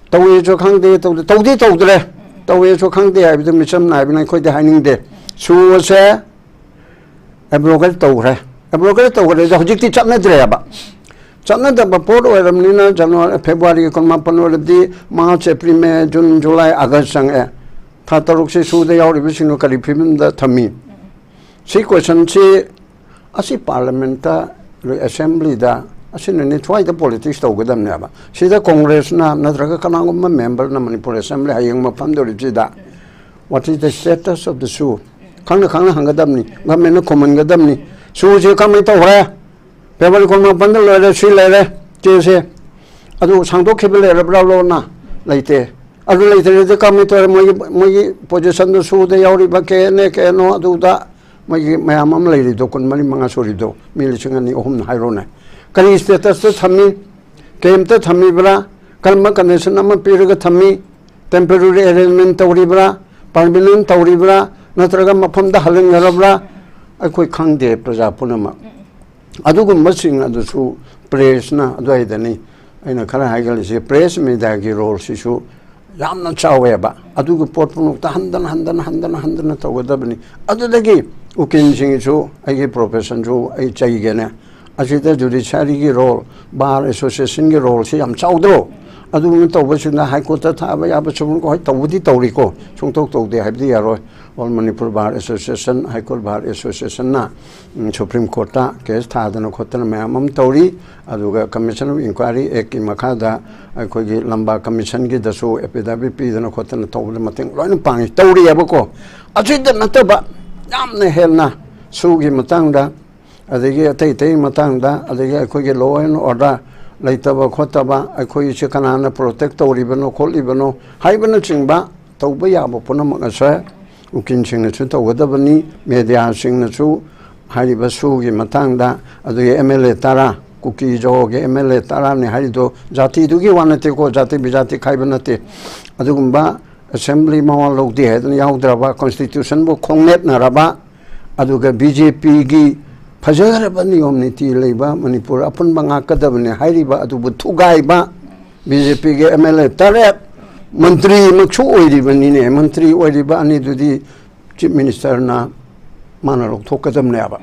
tawi jo khang de to dre tawi jo khang de ai bi misam na bi na khoi de haning de su se abrogal to re hojik ti chapna dre ba chapna da ba por oram ni na January February kon ma pan wala di March April May June July August sang e tha taruk se su de yauri bi sinu kali phim da thami si question si asi parliament assembly da asin ni twai da politics to gadam ne ba sida congress na natraga kanangum member na Manipur assembly hayeng ma pam do ri da what is the status of the su khang hangadam ni gamen na common gadam ni su je kam to hore pebal kon ma pandal le si le je se adu sangdo khebel le bra lo na leite adu leite de kam to moi position do su de yauri ba ke no adu da mayam am le do kon mani manga sori do mil chingani ohum hairo na kali status to thami kem to thami bra kalma condition am piraga thami temporary arrangement tawri bra permanent tawri bra natraga mafam da halin yarabra akhoi khangde praja punama adugu masing adu su press na adu aidani aina khara haigal se press me da gi role si su yamna chawe ba adugu pot punu ta handan tawgadabni adu dagi ukin sing su ai profession su ai chai gene asida judiciary gi role bar association gi role si yam chaudro adu to ba sina high court ta ba ya ba chum ko tawdi tawri ko chung tok tok de habdi yaro all Manipur bar association high court bar association na supreme court ta case tha dana khotana mayam tawri adu ga commission of inquiry ek ki makada ko gi lamba commission gi dasu epidavi pi dana khotana tawle mateng loin pang tawri ya ba ko asida nataba yamne helna sugi matangda adegi atai matangda adegi akhoi law and order laitaba khotaba akhoi chikanana protect toribano kholibano haibana chingba tawba yaba punam asa ukin chingna chu tawgadabani media singna chu hariba sugi matangda adegi MLA tara kuki joge MLA tara ne harido jati dugi wanate ko jati bijati khaibanate adugumba assembly mawal logdi hedna yaudraba constitution bo khongnet naraba aduga BJP gi fajaraba niyom niti leiba Manipur apun banga kadabne hairiba adubu thugaiba BJP gi MLA tare mantri makchu oiriba ni ne mantri oiriba ani dudi chief minister na manalok thokadamne aba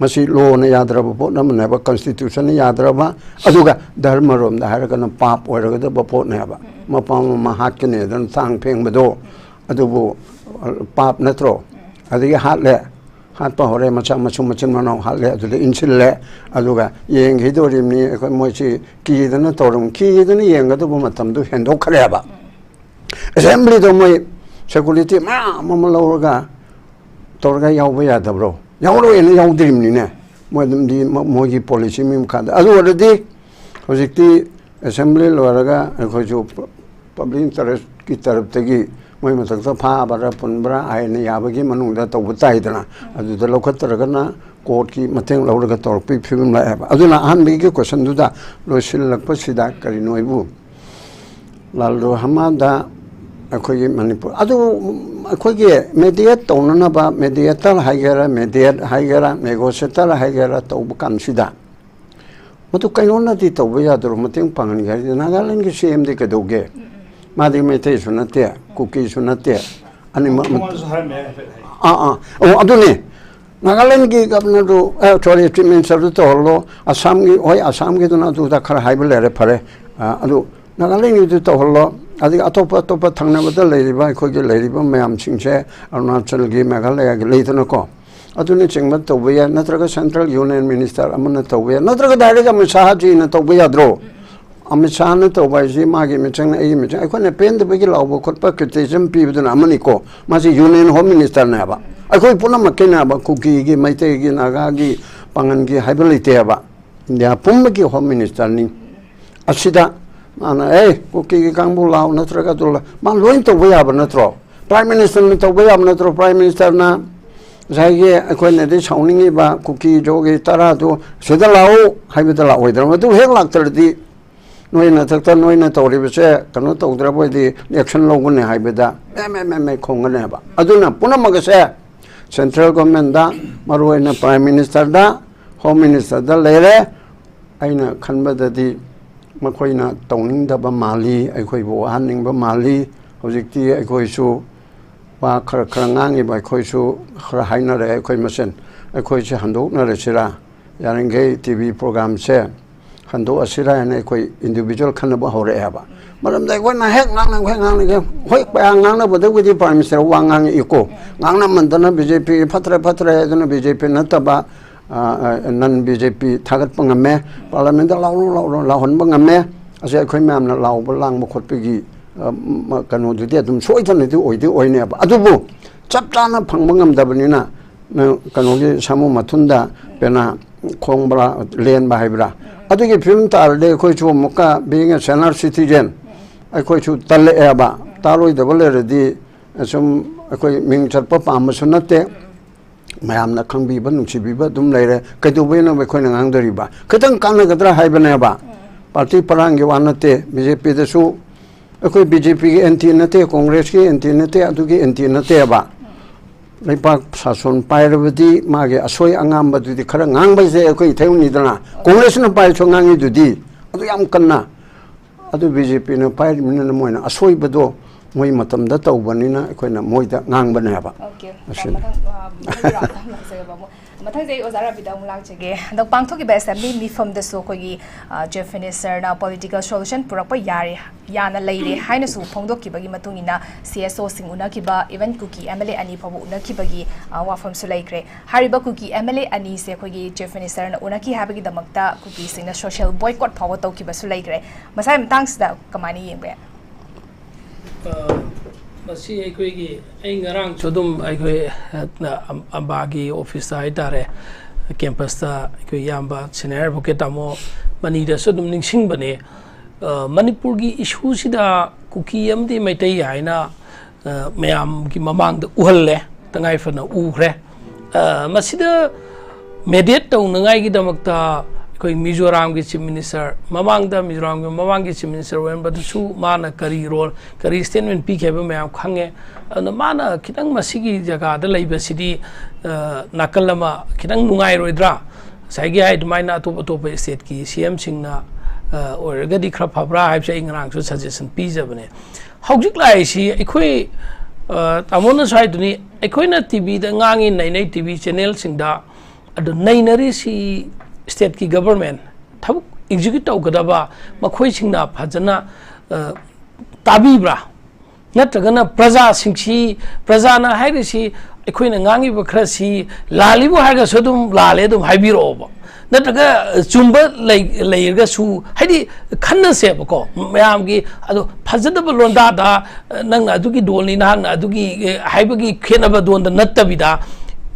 masi law na yadraba po na manaba constitution na yadraba aduga dharma rom da haraga na pap oiraga da po ne aba mapam ma hatkene dan sang pheng bado adubu pap natro adigi hatle hat pa hore macha machin mano hatle adu inchille aduga yeng hidorim ni ko mochi ki dana torum ki dana yeng adu matam du hendok khare aba assembly do moi security ma lawga torga yawba ya dabro yawro en yawdrim ni ne moi dum di mogi policy mim khada adu already hojikti assembly loraga ko jo public interest ki taraf tegi moi matak sa pha bara punbra ai ne yabagi manung da to butai dana adu da lokhatraga na court ki mateng lawraga tor pi phim la aba adu na han bi ki question du da lo sil lakpa sida kari noibu lalro hamada akhoi Manipur adu ꯑꯩꯈꯣꯏꯒꯤ ꯃꯦꯗꯤꯌꯦꯠ ꯇꯧꯅꯅꯕ ꯃꯦꯗꯤꯌꯦꯇꯔ ꯍꯥꯏꯒꯦꯔꯥ ꯃꯦꯗꯤꯌꯦꯠ ꯍꯥꯏꯒꯦꯔꯥ ꯅꯦꯒꯣꯁꯤꯌꯦꯇꯔ ꯍꯥꯏꯒꯦꯔꯥ ꯇꯧꯕ ꯀꯥꯟꯁꯤꯗ ꯃꯗꯨ ꯀꯩꯅꯣꯅꯗꯤ ꯇꯧꯕ ꯌꯥꯗ꯭ꯔꯣ ꯃꯇꯦꯡ ꯄꯥꯡꯍꯟꯒꯦ ꯍꯥꯏꯔꯗꯤ ꯅꯥꯒꯥꯂꯦꯟꯒꯤ CMꯗꯤ ꯀꯩꯗꯧꯒꯦ ꯃꯥꯗꯤ ꯃꯩꯇꯩꯁꯨ ꯅꯠꯇꯦ ꯀꯨꯀꯤꯁꯨ ꯅꯠꯇꯦ ꯑꯅꯤꯃꯛ ꯑꯗꯨꯅꯤ ꯅꯥꯒꯥꯂꯦꯟꯒꯤ ꯒꯕꯔꯅꯔꯗꯨ ꯁꯣꯔꯤ ꯆꯤꯐ ꯃꯤꯅꯤꯁꯇꯔꯗꯨ ꯇꯧꯍꯜꯂꯣ ꯑꯁꯥꯝꯒꯤ ꯍꯣꯏ ꯑꯁꯥꯝꯒꯤꯗꯨꯅ ꯑꯗꯨꯗ ꯈꯔ ꯍꯥꯏꯕ ꯂꯩꯔꯦ ꯐꯔꯦ ꯑꯗꯨ ꯅꯥꯒꯥꯂꯦꯟꯒꯤꯗꯨ ꯇꯧꯍꯜꯂꯣ ꯑꯗꯒꯤ ꯑꯇꯣꯞꯄ ꯊꯪꯅꯕꯗ ꯂꯩꯔꯤꯕ ꯑꯩꯈꯣꯏꯒꯤ ꯂꯩꯔꯤꯕ ꯃꯌꯥꯝꯁꯤꯡꯁꯦ ꯑꯔꯨꯅꯥꯆꯜꯒꯤ ꯃꯦꯘꯥꯂꯌꯥꯒꯤ ꯂꯩꯗꯅꯀꯣ ꯑꯗꯨꯅ ꯆꯤꯡꯕ ꯇꯧꯕ ꯌꯥꯏ ꯅꯠꯇ꯭ꯔꯒ ꯁꯦꯟꯇ꯭ꯔꯦꯜ ꯌꯨꯅꯤꯌꯟ ꯃꯤꯅꯤꯁꯇꯔ ꯑꯃꯅ ꯇꯧꯕ ꯌꯥꯏ ꯅꯠꯇ꯭ꯔꯒ ꯗꯥꯏꯔꯦꯛ ꯑꯃꯤꯠ ꯁꯥꯍꯖꯤꯅ ꯇꯧꯕ ꯌꯥꯗ꯭ꯔꯣ ꯑꯃꯤꯠ ꯁꯥꯍꯅ ꯇꯧꯕ ꯍꯥꯏꯁꯤ ꯃꯥꯒꯤ ꯃꯤꯆꯪꯅ ꯑꯩꯒꯤ ꯃꯤꯆꯪ ꯑꯩꯈꯣꯏꯅ ꯄꯦꯟꯗꯕꯒꯤ ꯂꯥꯎꯕ ꯈꯣꯠꯄ ꯀ꯭ꯔꯤꯇꯤꯁꯤꯖꯝ ꯄꯤꯕꯗꯨꯅ ꯑꯃꯅꯤꯀꯣ ꯃꯥꯁꯤ ꯌꯨꯅꯤꯌꯟ ꯍꯣꯝ ꯃꯤꯅꯤꯁꯇꯔꯅꯦꯕ ꯑꯩꯈꯣꯏ ꯄꯨꯝꯅꯃꯛꯀꯤꯅꯦꯕ ꯀꯨꯀꯤꯒꯤ ꯃꯩꯇꯩꯒꯤ ꯅꯥꯒꯥꯒꯤ ꯄꯥꯡꯒꯟꯒꯤ ꯍꯥꯏꯕ ꯂꯩꯇꯦꯕ ꯏꯟꯗꯤꯌꯥ ꯄꯨꯝꯕꯒꯤ ꯍꯣꯝ ꯃꯤꯅꯤꯁꯇꯔꯅꯤ ꯑꯁꯤꯗ ꯃꯥꯅ ꯀꯨꯀꯤꯒꯤ ꯀꯥꯡꯕꯨ ꯂꯥꯎ ꯅꯠꯇ꯭ꯔꯒ ꯑꯗꯨ ꯃꯥ ꯂꯣꯏ ꯇꯧꯕ ꯌꯥꯕ ꯅꯠꯇ꯭ꯔꯣ ꯄ꯭ꯔꯥꯏꯝ ꯃꯤꯅꯤꯁꯇꯔꯅ ꯇꯧꯕ ꯌꯥꯕ ꯅꯠꯇ꯭ꯔꯣ ꯄ꯭ꯔꯥꯏꯝ ꯃꯤꯅꯤꯁꯇꯔꯅ ꯉꯁꯥꯏꯒꯤ ꯑꯩꯈꯣꯏꯅꯗꯤ ꯁꯥꯎꯅꯤꯡꯉꯤꯕ ꯀꯨꯀꯤ ꯖꯣꯒꯤ ꯇꯔꯥꯗꯨ ꯁꯤꯗ ꯂꯥꯛꯎ ꯍꯥꯏꯕꯗ ꯂꯥꯛꯑꯣꯏꯗ꯭ꯔꯥ ꯃꯗꯨ ꯍꯦꯛ ꯂꯥꯛꯇ꯭ꯔꯗꯤ ꯅꯣꯏ ꯅꯊꯛꯇ ꯅꯣꯏꯅ ꯇꯧꯔꯤꯕꯁꯦ ꯀꯩꯅꯣ ꯇꯧꯗ꯭ꯔꯕꯣꯏꯗꯤ ꯑꯦꯛꯁꯟ ꯂꯧꯒꯅꯤ ꯍꯥꯏꯕꯗ ꯃꯦ ꯈꯣꯡꯒꯅꯦꯕ ꯑꯗꯨꯅ ꯄꯨꯝꯅꯃꯛ ꯑꯁꯦ ꯁꯦꯟꯇ꯭ꯔꯦꯜ ꯒꯣꯔꯃꯦꯟꯗ ꯃꯔꯨꯑꯣꯏꯅ ꯄ꯭ꯔꯥꯏꯝ ꯃꯤꯅꯤꯁꯇꯔꯗ ꯍꯣꯝ ꯃꯤꯅꯤꯁꯇꯔꯗ ꯂꯩꯔꯦ ꯑꯩꯅ ꯈꯟꯕꯗꯗꯤ ꯃꯈꯣꯏꯅ ꯇꯧꯅꯤꯡꯗꯕ ꯃꯥꯜꯂꯤ ꯑꯩꯈꯣꯏꯕꯨ ꯋꯥꯍꯟꯅꯤꯡꯕ ꯃꯥꯜꯂꯤ ꯍꯧꯖꯤꯛꯇꯤ ꯑꯩꯈꯣꯏꯁꯨ ꯋꯥ ꯈꯔ ꯉꯥꯡꯉꯤꯕ ꯑꯩꯈꯣꯏꯁꯨ ꯈꯔ ꯍꯥꯏꯅꯔꯛꯑꯦ ꯑꯩꯈꯣꯏ ꯃꯁꯦꯟ ꯑꯩꯈꯣꯏꯁꯦ ꯍꯟꯗꯣꯛꯅꯔꯁꯤꯔꯥ ꯌꯥꯔꯤꯈꯩ TV ꯄ꯭ꯔꯣꯒ꯭ꯔꯥꯝꯁꯦ ꯍꯟꯗꯣꯛꯑꯁꯤꯔꯥ ꯍꯥꯏꯅ ꯑꯩꯈꯣꯏ ꯏꯟꯗꯤꯕꯤꯖꯨꯋꯦꯜ ꯈꯟꯅꯕ ꯍꯧꯔꯛꯑꯦꯕ ꯃꯔꯝꯗꯤ ꯑꯩꯈꯣꯏꯅ ꯍꯦꯛ ꯉꯥꯡꯅꯒꯦ ꯍꯣꯏ ꯀꯌꯥ ꯉꯥꯡꯅꯕꯗꯕꯨꯗꯤ ꯄ꯭ꯔꯥꯏꯝ ꯃꯤꯅꯤꯁꯇꯔ ꯋꯥ ꯉꯥꯡꯉꯛꯏꯀꯣ ꯉꯥꯡꯅꯃꯟꯗꯅ BJP ꯐꯠꯇ꯭ꯔꯦ ꯑꯗꯨꯅ BJP ꯅꯠꯇꯕ ꯅꯟ BJP ꯊꯥꯒꯠꯄ ꯉꯝꯃꯦ ꯄꯥꯔꯂꯤꯌꯥꯃꯦꯟꯗ ꯂꯥꯎꯍꯟꯕ ꯉꯝꯃꯦ ꯑꯁꯤ ꯑꯩꯈꯣꯏ ꯃꯌꯥꯝꯅ ꯂꯥꯎꯕ ꯂꯥꯡꯕ ꯈꯣꯠꯄꯒꯤ ꯀꯩꯅꯣꯗꯨꯗꯤ ꯑꯗꯨꯝ ꯁꯣꯏꯗꯅꯗꯤ ꯑꯣꯏꯅꯦꯕ ꯑꯗꯨꯕꯨ ꯆꯞ ꯆꯥꯅ ꯐꯪꯕ ꯉꯝꯗꯕꯅꯤꯅ ꯀꯩꯅꯣꯒꯤ ꯁꯥꯃꯨ ꯃꯊꯨꯟꯗ ꯄꯦꯅꯥ ꯈꯣꯡꯕ꯭ꯔꯥ ꯂꯦꯟꯕ ꯍꯥꯏꯕ꯭ꯔꯥ ꯑꯗꯨꯒꯤ ꯐꯤꯕꯝ ꯇꯥꯔꯗꯤ ꯑꯩꯈꯣꯏꯁꯨ ꯑꯃꯨꯛꯀ being a senior citizen ꯑꯩꯈꯣꯏꯁꯨ ꯇꯜꯂꯛꯑꯦꯕ ꯇꯥꯔꯣꯏꯗꯕ ꯂꯩꯔꯗꯤ ꯁꯨꯝ ꯑꯩꯈꯣꯏ ꯃꯤꯡ ꯆꯠꯄ ꯄꯥꯝꯕꯁꯨ ꯅꯠꯇꯦ ꯃꯌꯥꯝꯅ ꯈꯪꯕꯤꯕ ꯅꯨꯡꯁꯤꯕꯤꯕ ꯑꯗꯨꯝ ꯂꯩꯔꯦ ꯀꯩꯗꯧꯕꯩꯅꯣ ꯑꯩꯈꯣꯏꯅ ꯉꯥꯡꯗꯣꯔꯤꯕ ꯈꯤꯇꯪ ꯀꯥꯟꯅꯒꯗ꯭ꯔꯥ ꯍꯥꯏꯕꯅꯦꯕ ꯄꯥꯔꯇꯤ ꯄꯔꯥꯡꯒꯤ ꯋꯥ ꯅꯠꯇꯦ BJPꯗꯁꯨ ꯑꯩꯈꯣꯏ BJPꯒꯤ ꯑꯦꯟꯇꯤ ꯅꯠꯇꯦ ꯀꯣꯡꯒ꯭ꯔꯦꯁꯀꯤ ꯑꯦꯟꯇꯤ ꯅꯠꯇꯦ ꯑꯗꯨꯒꯤ ꯑꯦꯟꯇꯤ ꯅꯠꯇꯦꯕ ꯂꯩꯄꯥꯛ ꯁꯥꯁꯣꯟ ꯄꯥꯏꯔꯕꯗꯤ ꯃꯥꯒꯤ ꯑꯁꯣꯏ ꯑꯉꯥꯝꯕꯗꯨꯗꯤ ꯈꯔ ꯉꯥꯡꯕꯁꯦ ꯑꯩꯈꯣꯏ ꯏꯊꯩꯅꯤꯗꯅ ꯀꯣꯡꯒ꯭ꯔꯦꯁꯅ ꯄꯥꯏꯔꯁꯨ ꯉꯥꯡꯉꯤꯗꯨꯗꯤ ꯑꯗꯨ ꯌꯥꯝ ꯀꯟꯅ ꯑꯗꯨ BJPꯅ ꯄꯥꯏꯔꯤꯕꯅꯤꯅ ꯃꯣꯏꯅ ꯑꯁꯣꯏꯕꯗꯣ ꯃꯣꯏ ꯃꯇꯝꯗ ꯇꯧꯕꯅꯤꯅ ꯑꯩꯈꯣꯏꯅ ꯃꯣꯏꯗ ꯉꯥꯡꯕꯅꯦꯕ ꯃꯊꯪꯁꯦ ꯑꯣꯖꯥ ꯔꯥꯕꯤꯗ ꯑꯃꯨꯛ ꯂꯥꯛꯆꯒꯦ ꯍꯟꯗꯛ ꯄꯥꯡꯊꯣꯛꯈꯤꯕ ꯑꯦꯁꯦꯝꯕ꯭ꯂꯤ ꯃꯤꯐꯝꯗꯁꯨ ꯑꯩꯈꯣꯏꯒꯤ ꯆꯤꯐ ꯃꯤꯅꯤꯁꯇꯔꯅ ꯄꯣꯂꯤꯇꯤꯀꯦꯜ ꯁꯣꯂꯨꯁꯟ ꯄꯨꯔꯛꯄ ꯌꯥꯅ ꯂꯩꯔꯦ ꯍꯥꯏꯅꯁꯨ ꯐꯣꯡꯗꯣꯛꯈꯤꯕꯒꯤ ꯃꯇꯨꯡ ꯏꯟꯅ CSOꯁꯤꯡ ꯎꯅꯈꯤꯕ ꯏꯚꯟ ꯀꯨꯀꯤ MLA ꯑꯅꯤ ꯐꯥꯎꯕ ꯎꯅꯈꯤꯕꯒꯤ ꯋꯥꯐꯝꯁꯨ ꯂꯩꯈ꯭ꯔꯦ ꯍꯥꯏꯔꯤꯕ ꯀꯨꯀꯤ MLA ꯑꯅꯤꯁꯦ ꯑꯩꯈꯣꯏꯒꯤ ꯆꯤꯐ ꯃꯤꯅꯤꯁꯇꯔꯅ ꯎꯅꯈꯤ ꯍꯥꯏꯕꯒꯤꯗꯃꯛꯇ ꯀꯨꯀꯤꯁꯤꯡꯅ ꯁꯣꯁꯤꯌꯦꯜ ꯕꯣꯏꯀꯣꯠ ꯐꯥꯎꯕ ꯇꯧꯈꯤꯕꯁꯨ ꯂꯩꯈ꯭ꯔꯦ ꯃꯁꯥꯒꯤ ꯃꯇꯥꯡꯁꯤꯗ ꯀꯃꯥꯏꯅ ꯌꯦꯡꯕ ꯌꯥꯏ ꯃꯁꯤ ꯑꯩꯈꯣꯏꯒꯤ ꯉꯔꯥꯡꯁꯨ ꯑꯗꯨꯝ ꯑꯩꯈꯣꯏ ꯑꯝꯕꯥꯒꯤ ꯑꯣꯐꯤꯁꯇ ꯍꯥꯏꯇꯥꯔꯦ ꯀꯦꯝꯄꯁꯇ ꯑꯩꯈꯣꯏ ꯏꯌꯥꯝꯕ ꯁꯦꯅꯤꯌꯔ ꯑꯦꯗꯚꯣꯀꯦꯠ ꯇꯥꯃꯣ ꯃꯅꯤꯗꯁꯨ ꯑꯗꯨꯝ ꯅꯤꯡꯁꯤꯡꯕꯅꯦ ꯃꯅꯤꯄꯨꯔꯒꯤ ꯏꯁꯨꯁꯤꯗ ꯀꯨꯀꯤ ꯑꯃꯗꯤ ꯃꯩꯇꯩ ꯍꯥꯏꯅ ꯃꯌꯥꯝꯒꯤ ꯃꯃꯥꯡꯗ ꯎꯍꯜꯂꯦ ꯇꯉꯥꯏꯐꯗꯅ ꯎꯈ꯭ꯔꯦ ꯃꯁꯤꯗ ꯃꯦꯗꯤꯌꯦꯠ ꯇꯧꯅꯉꯥꯏꯒꯤꯗꯃꯛꯇ ꯑꯩꯈꯣꯏ ꯃꯤꯖꯣꯔꯥꯝꯒꯤ ꯆꯤꯐ ꯃꯤꯅꯤꯁꯇꯔ ꯃꯃꯥꯡꯗ ꯃꯤꯖꯣꯔꯥꯝꯒꯤ ꯃꯃꯥꯡꯒꯤ ꯆꯤꯐ ꯃꯤꯅꯤꯁꯇꯔ ꯑꯣꯏꯔꯝꯕꯗꯨꯁꯨ ꯃꯥꯅ ꯀꯔꯤ ꯔꯣꯜ ꯀꯔꯤ ꯁ꯭ꯇꯦꯠꯃꯦꯟ ꯄꯤꯈꯤꯕ ꯃꯌꯥꯝ ꯈꯪꯉꯦ ꯑꯗꯨꯅ ꯃꯥꯅ ꯈꯤꯇꯪ ꯃꯁꯤꯒꯤ ꯖꯒꯥꯗ ꯂꯩꯕꯁꯤꯗꯤ ꯅꯥꯀꯜ ꯑꯃ ꯈꯤꯇꯪ ꯅꯨꯡꯉꯥꯏꯔꯣꯏꯗ꯭ꯔꯥ ꯉꯁꯥꯏꯒꯤ ꯍꯥꯏ ꯑꯗꯨꯃꯥꯏꯅ ꯑꯇꯣꯞꯄ ꯁ꯭ꯇꯦꯠꯀꯤ CMꯁꯤꯡꯅ ꯑꯣꯏꯔꯒꯗꯤ ꯈꯔ ꯐꯕ꯭ꯔꯥ ꯍꯥꯏꯕꯁꯦ ꯑꯩ ꯉꯔꯥꯡꯁꯨ ꯁꯖꯦꯁꯟ ꯄꯤꯖꯕꯅꯦ ꯍꯧꯖꯤꯛ ꯂꯥꯛꯏꯁꯤ ꯑꯩꯈꯣꯏ ꯇꯥꯃꯣꯅꯁꯨ ꯍꯥꯏꯗꯨꯅꯤ ꯑꯩꯈꯣꯏꯅ TVꯗ ꯉꯥꯡꯉꯤ ꯅꯩꯅꯩ TV ꯆꯦꯅꯦꯜꯁꯤꯡꯗ ꯑꯗꯨ ꯅꯩꯅꯔꯤꯁꯤ ꯁ꯭ꯇꯦꯠꯀꯤ ꯒꯕꯔꯃꯦꯟ ꯊꯕꯛ ꯑꯦꯛꯖꯤꯀ꯭ꯌꯨꯠ ꯇꯧꯒꯗꯕ ꯃꯈꯣꯏꯁꯤꯡꯅ ꯐꯖꯅ ꯇꯥꯕꯤꯕ꯭ꯔꯥ ꯅꯠꯇ꯭ꯔꯒꯅ ꯄ꯭ꯔꯖꯥꯁꯤꯡꯁꯤ ꯄ꯭ꯔꯖꯥꯅ ꯍꯥꯏꯔꯤꯁꯤ ꯑꯩꯈꯣꯏꯅ ꯉꯥꯡꯉꯤꯕ ꯈꯔꯁꯤ ꯂꯥꯜꯂꯤꯕꯨ ꯍꯥꯏꯔꯒꯁꯨ ꯑꯗꯨꯝ ꯂꯥꯜꯂꯦ ꯑꯗꯨꯝ ꯍꯥꯏꯕꯤꯔꯛꯑꯣꯕ ꯅꯠꯇ꯭ꯔꯒ ꯆꯨꯝꯕ ꯂꯩꯔꯒꯁꯨ ꯍꯥꯏꯗꯤ ꯈꯟꯅꯁꯦꯕꯀꯣ ꯃꯌꯥꯝꯒꯤ ꯑꯗꯣ ꯐꯖꯗꯕ ꯂꯣꯟꯗꯥꯗ ꯅꯪꯅ ꯑꯗꯨꯒꯤ ꯗꯣꯜꯅꯤ ꯅꯍꯥꯛꯅ ꯑꯗꯨꯒꯤ ꯍꯥꯏꯕꯒꯤ ꯈꯦꯠꯅꯕ ꯗꯣꯟꯗ ꯅꯠꯇꯕꯤꯗ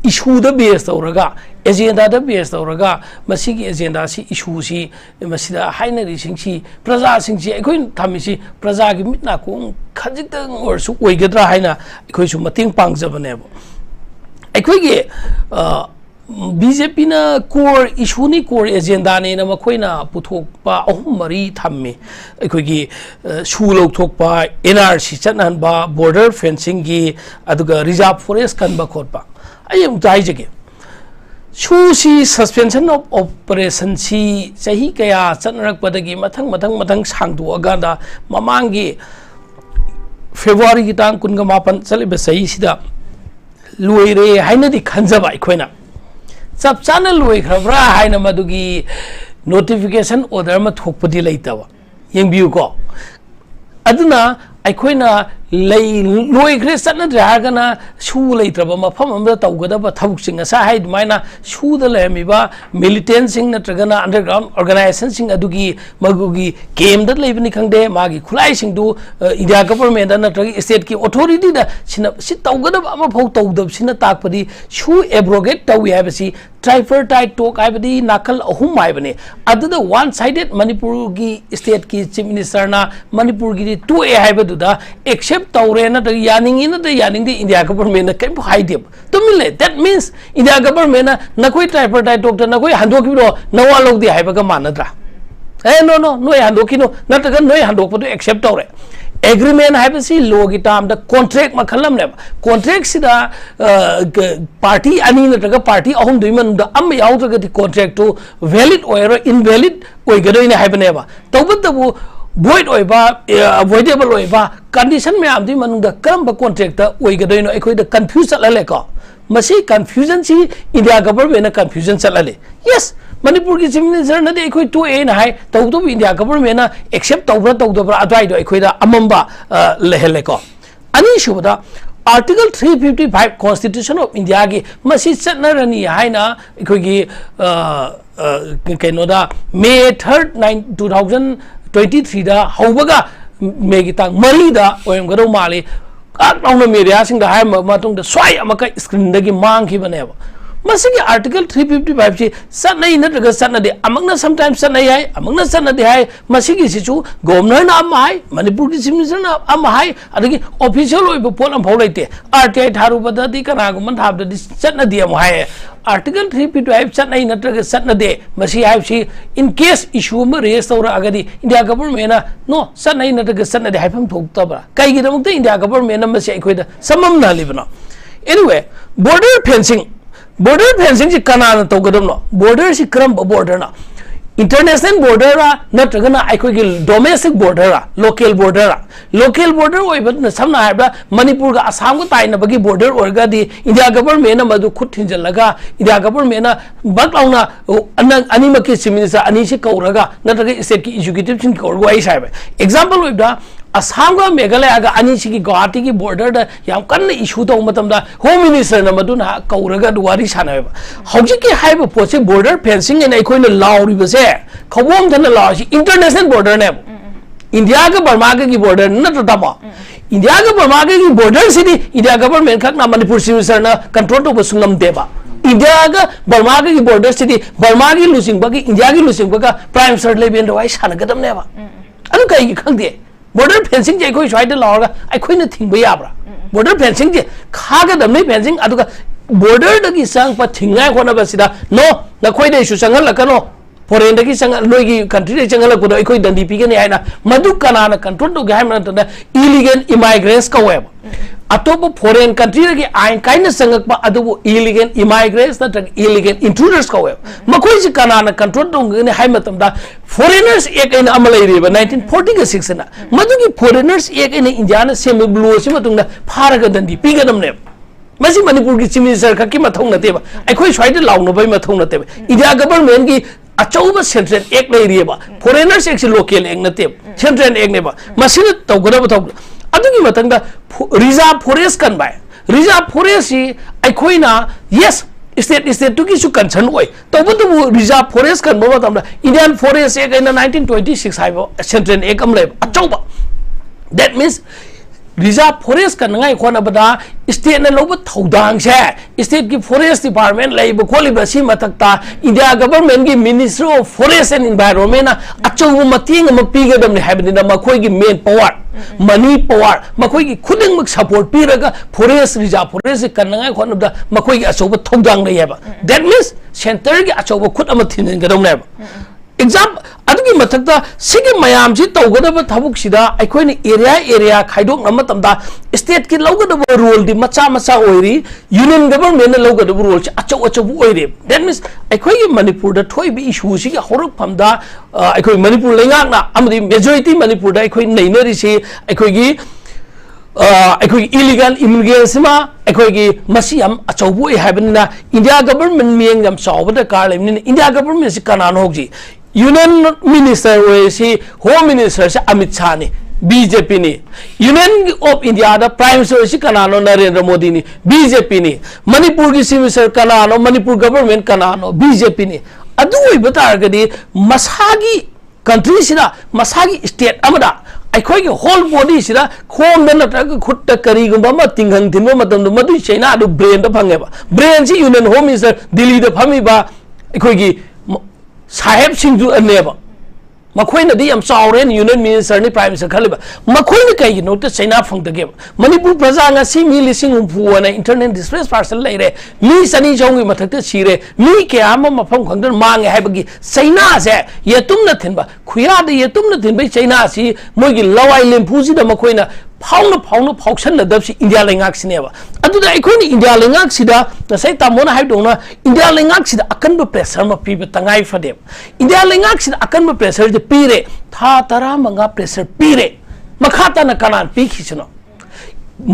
ꯏꯁꯨꯗ ꯕꯦꯁ ꯇꯧꯔꯒ ꯑꯦꯖꯦꯟꯗꯥꯗ ꯕꯦꯁ ꯇꯧꯔꯒ ꯃꯁꯤꯒꯤ ꯑꯦꯖꯦꯟꯗꯥꯁꯤ ꯏꯁꯨꯁꯤ ꯃꯁꯤꯗ ꯍꯥꯏꯅꯔꯤꯁꯤꯡꯁꯤ ꯄ꯭ꯔꯖꯥꯁꯤꯡꯁꯤ ꯑꯩꯈꯣꯏꯅ ꯊꯝꯃꯤꯁꯤ ꯄ꯭ꯔꯖꯥꯒꯤ ꯃꯤꯠ ꯅꯥꯀꯣꯡ ꯈꯖꯤꯛꯇꯪ ꯑꯣꯏꯔꯁꯨ ꯑꯣꯏꯒꯗ꯭ꯔꯥ ꯍꯥꯏꯅ ꯑꯩꯈꯣꯏꯁꯨ ꯃꯇꯦꯡ ꯄꯥꯡꯖꯕꯅꯦꯕ ꯑꯩꯈꯣꯏꯒꯤ BJP na core issue ni core agenda ne na makhoi na puthok pa ahum mari thamme ekhoi gi shulok thok pa NRC chanan ba border fencing gi aduga reserve forest kan ba khot pa ayem tai jege shu si suspension of operation si sahi kaya chanrak padagi mathang sangdu aga da mamangi February ki tang kun ga mapan chali be sahi sida luire haina di khanjaba ikhoina सब चाना लोई खबरा है ना मधुगी notification order में थोपदी लेता हुआ young view को अदुना अखोइना लोई खरे सत्न ड्रागना शू लेत्रबा मफम अमदा तौगदबा थबुकसिंग असा हाय दुमाइना शूदा लेमिबा मिलिटेंट सिंग नत्रगना अंडरग्राउंड ऑर्गेनाइजेशन सिंग अदुगी मगुगी गेम द लेबनि खंगदे मागी खुलाई सिंग दु इंडिया गवर्नमेंट नत्रग स्टेट की अथॉरिटी दा सि तौगदबा अमा फौ तौदब सिना ताकपदि शू एब्रोगेट तौइ हाबसि ट्राइफर्टाइट टॉक हाबदि नाकल अहुम हाबने अदुदा वन साइडेड मणिपुर की स्टेट की चीफ मिनिस्टर ना मणिपुर की 2A हाबदुदा एक्सेप्ट तौरे ना यानिंगी ना यानिंग इंडिया गवर्नमेंट कहीं हाइदे तो मिले दैट मीन्स इंडिया गवर्नमेंट नकोई ट्राइफर्टाइट टॉक नकोई हंदोकिरो नवा लोगदी हाइबगा मानद्रा ए नो नो नोय हंदोकिनो नतगा नोय हंदोकपदो एक्सेप्ट तौरे एग्रीमेंट हाइबसी लो की टाइम द कॉन्ट्रैक्ट मखलम ने कॉन्ट्रैक्ट सिदा पार्टी अनी नतगा पार्टी अहम दुई मन द अम याउद्रगा दि कॉन्ट्रैक्ट तो वैलिड ओयर इनवैलिड ओइगदोइने हाइबनेबा तौबतबु void oiba avoidable oiba condition me amdi manungda karamba contract ta oigadoino ekhoi da confuse chalale ko masi confusion si India government na confusion chalale yes Manipur ki chief minister na de ekhoi 2A na hai tawdo India government na accept tawbra tawdobra adwai do ekhoi da amamba lehele ko ani shubada Article 355 Constitution of India ki masi chatnarani haina ekhoi gi kaino da May 3rd 2023 da haubaga megi tang mari da oyam gado mali aknauna media sing da hai matung da swai amaka screen da gi mang ki bane ba masigi article 355 chi sanai na daga sanade amagna sometimes sanai hai amagna sanade hai masigi si chu governor na am hai manipur ki chief minister na am hai adagi official oi pol am phau leite RTI tharu badadi kana guman thab da sanade am hai article 355 sanai na daga sanade masi hai si in case issue ma raise tawra agadi India government na no sanai na daga sanade hai pham thok ta ba kai gi damuk India government na masi ai khoi da samam na libna anyway border fencing ji kana na tawgadam no border si kram border na international border ra natragana aikoi gi domestic border ra local border oi but na samna haibra manipur ga assam ga tai na bagi border orga di India government na madu khut thinjal laga India government na baklauna ani makki chief minister ani si kauraga natraga state ki executive sin kaurgo ai sai example oi da Assam ga Meghalaya ga ani si ki Guwahati ki border da yam kan issue to matam da home minister na madu na kauraga duwari sana ba hauji ki haiba poche border fencing en ai koina lauri ba se khobom thana law si international border ne India ga Burma ga ki border na to tama India ga Burma ga ki border si di India government khak na Manipur chief minister na control to basungam deba India ga Burma ga ki border si di Burma gi losing ba ki India gi losing ba ka prime minister le ben rawai sana gadam ne ba anu kai gi khang de border fencing je koi swai de law ai khoi na thing ba ya bra border fencing je khaga dam nei fencing aduga border da gi sang pa thingai khona ba sida no na khoi de su sangal la kano foreign da gi sang loi gi country de sangal ko ai khoi dandi pi ge nei na madu kana na control do ga ma ta illegal immigrants ka web atop foreign country gi ain kaina sangak pa adu illegal immigrants na illegal intruders ka web makoi ji kana na control do ne hai matam da foreigners ek aina amalai re ba 1946 na madu gi foreigners ek aina India na semi blue si matung na pharaga dandi pi ga nam ne masi Manipur ki chief minister ka ki mathong na te ba ai khoi swai de law no bai mathong na te ba India government gi achauba central ek lai re ba foreigners ek si local ek na te central ek ne ba masi to gora ba thong adugi matang da reserve forest kan bai reserve forest si ai khoi na yes state to ki su concern oi to bu reserve forest kan bo tam Indian forest ek in 1926 hai bo central ek am le achauba that means reserve forest का नंगाई खोना बदा state ने लोग थौदांग से state की forest department लाइब खोलिब सी मथक्ता इंडिया गवर्नमेंट की ministry of forest and environment अचौब मतेंग अमा पीगदबने हाबनिना मखोइगी मेन पावर मनी पावर मखोइगी खुदिंगमक सपोर्ट पीरगा फॉरेस्ट रिजर्व फॉरेस्ट का नंगाई खोना मखोइगी अचौब थौदांग लेयबा दैट मीन्स सेंटर की अचौब खुद अमा थिनगदौनेबा एग्जाम अदुगी मथक्ता सिगे मयाम जी तौगदब थबुक सिदा अखोइन एरिया खाइदोक नमतमदा स्टेट की लौगदब रोल दि मचा मचा ओइरी यूनियन गवर्नमेंट लौगदब रोल अचौ अचौ ओइरे दैट मीन्स अखोइ मणिपुर द थोइबि इशू सिगे हरक फमदा अखोइ मणिपुर लेंगाकना अमदि मेजॉरिटी मणिपुर द अखोइ नैनरिसि अखोइगी इलीगल इमिग्रेशन अखोइगी मसी हम अचौबो हाबनिना इंडिया गवर्नमेंट मियंग हम चावबद कारलेमनि इंडिया गवर्नमेंट से कनान होगी यूनियन मिनिस्टर होइसी होम मिनिस्टर से अमित शाह ने बीजेपी ने यूनियन ऑफ इंडिया द प्राइम मिनिस्टर से कनानो नरेंद्र मोदी ने बीजेपी ने मणिपुर की चीफ मिनिस्टर कनानो मणिपुर गवर्नमेंट कनानो बीजेपी ने अदु बतारगदी मसागी कंट्री सिदा मसागी स्टेट अमदा अखोई होल बॉडी सिदा खोम नत्रग खुट करीगुंबा म तिंगंग थिनबो मतम मदु चाइना दु ब्रेन द फंगेबा ब्रेन सी यूनियन होम मिनिस्टर दिल्ली द फमीबा अखोई साहेब सिंधु अनेबा मखोइनदी यम चावरेन यूनियन मिनिस्टर नि प्राइम मिनिस्टर खलेबा मखोइन कई नोट चाइना फंगदगे मणिपुर प्रजा ngasi मी लिसिंग उफुना इंटरनेट डिस्प्लेस पार्सल लेरे मी सनी चौंगी मथक्ते सिरे मी क्याम मफम खंगदन मांगे हाइबगी चाइना से येतुम न थिनबा खुयाद येतुम न थिनबे चाइना सी मोगी लवाई लेम्फुजी द मखोइना फाउन फाउसन दबसी इंडिया लेंगाक सिनेबा अदुदा अखोइनी इंडिया लेंगाक सिदा नसै तामोना हाइदोना इंडिया लेंगाक सिदा अकनब प्रेशर म पीबे तंगाई फदे इंडिया लेंगाक सिदा अकनब प्रेशर जे पीरे था तरा मंगा प्रेशर पीरे मखाता न कनान पीखिसनो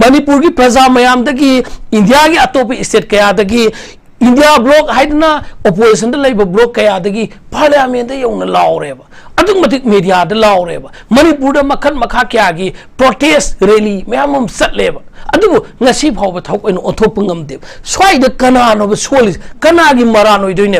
मणिपुर की प्रजा मयाम दगी इंडिया की अतोप स्टेट कया दगी इंडिया ब्लॉक हाइदना ओपोजिशन लेब ब्लॉक कया दगी पार्लियामेंट यौना लाउरेबा अदुक मतिक मीडिया द लाउरेबा मणिपुर द मखन मखा क्या की प्रोटेस्ट रैली मैम सटलेबा अदुबु ngasi फाव थौक इन ओथोप ngamde swai द कनानो सोलिस कनागी मरान ओइदोइने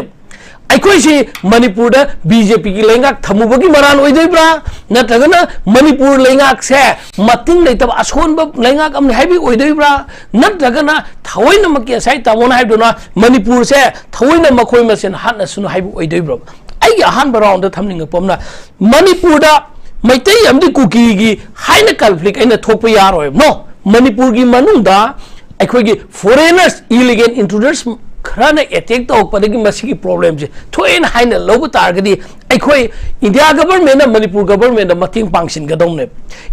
अखोइसे मणिपुर द बीजेपी की लेंगाक थमुबगी मरान ओइदोइब्रा नत्रगना मणिपुर लेंगाक से मतिंग लेतब असोनब लेंगाक अमने हाइबि ओइदोइब्रा नत्रगना थवैन मके साइ तामोना हाइदोना मणिपुर से थवैन मखोइ मसेन हान सुनु हाइबि ओइदोइब्रा आई अहान राउंड द थमनिंग पमना मणिपुर द मैतै अमदि कुकी की हाइना कॉन्फ्लिक्ट अइना थोप यारोय नो मणिपुर की मनुंदा अखोइगी फॉरेनर्स इलीगल इंट्रूडर्स खराना अटैक तौरपदगी मसीगी प्रॉब्लम से थोइन हाइना लौब तारगदी अखोइ इंडिया गवर्नमेंट मणिपुर गवर्नमेंट मतिंग पांगसिनगदौने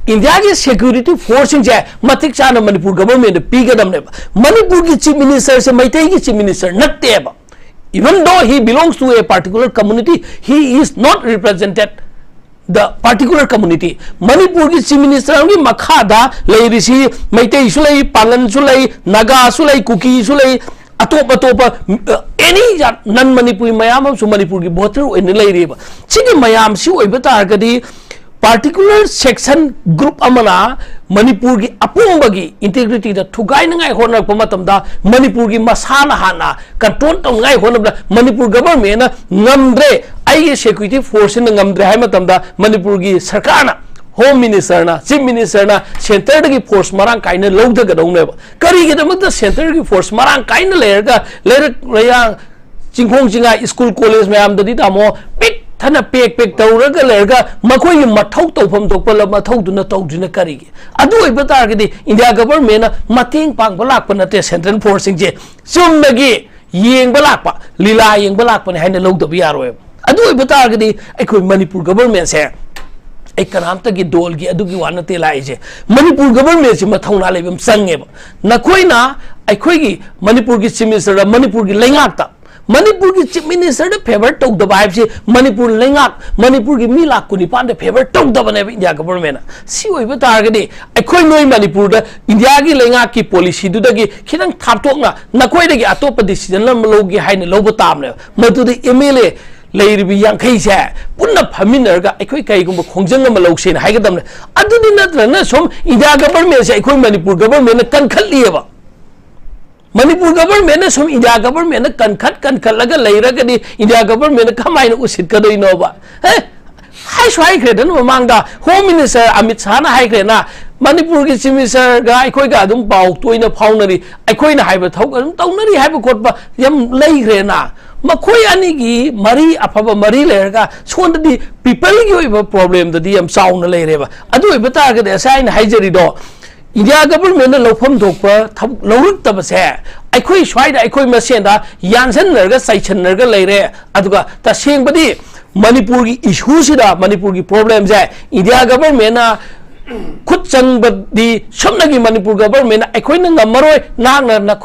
इंडिया की सिक्योरिटी फोर्सिंग से मतिक चाना मणिपुर गवर्नमेंट पीगदमने मणिपुर की चीफ मिनिस्टर से मैतै की चीफ मिनिस्टर नत्तेबा even though he belongs to a particular community he is not represented the particular community manipur ki chief minister ki makhada leirisi maitai sulai pangan sulai naga sulai kuki sulai atop any non manipuri mayam su manipur ki voter in leiriba chigi mayam si oiba targadi particular section group amana manipur ki apumbagi integrity da thugai ngai hona pamatamda manipur ki masana hana control tong ngai hona manipur government na ngamdre ai security force na ngamdre hai matamda manipur ki sarkar na home minister na chief minister na center ki force marang kaina logda gadong ne kari ge da center ki force marang kaina leya chingkhong chinga school college mayam da di tamo big thana pek tawraga lerga makoi mathau tawpham tokpala mathau duna tawduna karigi adu oiba targadi india government na mating pang balak panate central forcing je summagi yeng balak pa lila yeng balak pa ne haina logda biaroi adu oiba targadi aikoi manipur government se एक कनाम तक दोल की अदुगी वानते लाइजे Manipur government से मथौना लेबम संगेब नखोइना अखोइगी मणिपुर की chief minister Manipur की लेंगाकता मणिपुर की chief minister ने favour तौदब हाइबसे मणिपुर लेंगाक मणिपुर की मी लाख कुनिपान फेवर तौदबने इंडिया गवर्नमेंट सी ओइबा तारगदि अखोइ नोइ मणिपुर द इंडिया की लेंगाक की पॉलिसी दुदगी खिदंग थापथोकना नखोइदगी अतोप डिसीजन लमलोगी हाइने लोब तामने मदुदि एमएलए लेरिबि यांखै से पुन्ना फमिनरगा अखोइ कईगुम खोंजंग म लौसेन हाइगदमने अदुदि नत्रना सोम इंडिया गवर्नमेंट से अखोइ मणिपुर गवर्नमेंट कनखलिएबा मणिपुर गवर्नमेंट ने सोम इंडिया गवर्नमेंट ने कनखत लगा लेरगदि इंडिया गवर्नमेंट कमाइन उसितकदोइनोबा हे हाइ स्वाइख्रेदन ममांगदा होम मिनिस्टर अमित शाह ना हाइख्रेना manipur ki chief minister ga akhoi ga adum pau toina phaunari akhoi na haiba thau adum taunari haiba khotba yam lei gre na makhoi ani gi mari afaba mari lerga sonda di people gi oiba problem da di yam sauna lei reba adu oiba ta ga de sai na haijari do India government na lofam thokpa lawruk ta base akhoi swai da akhoi masen da yansan lerga saichen lerga leire aduga ta sengbadi manipur gi issue sida manipur gi problem jai India government na khut changbadi samna gi manipur government na akhoi na ngamaroi nang na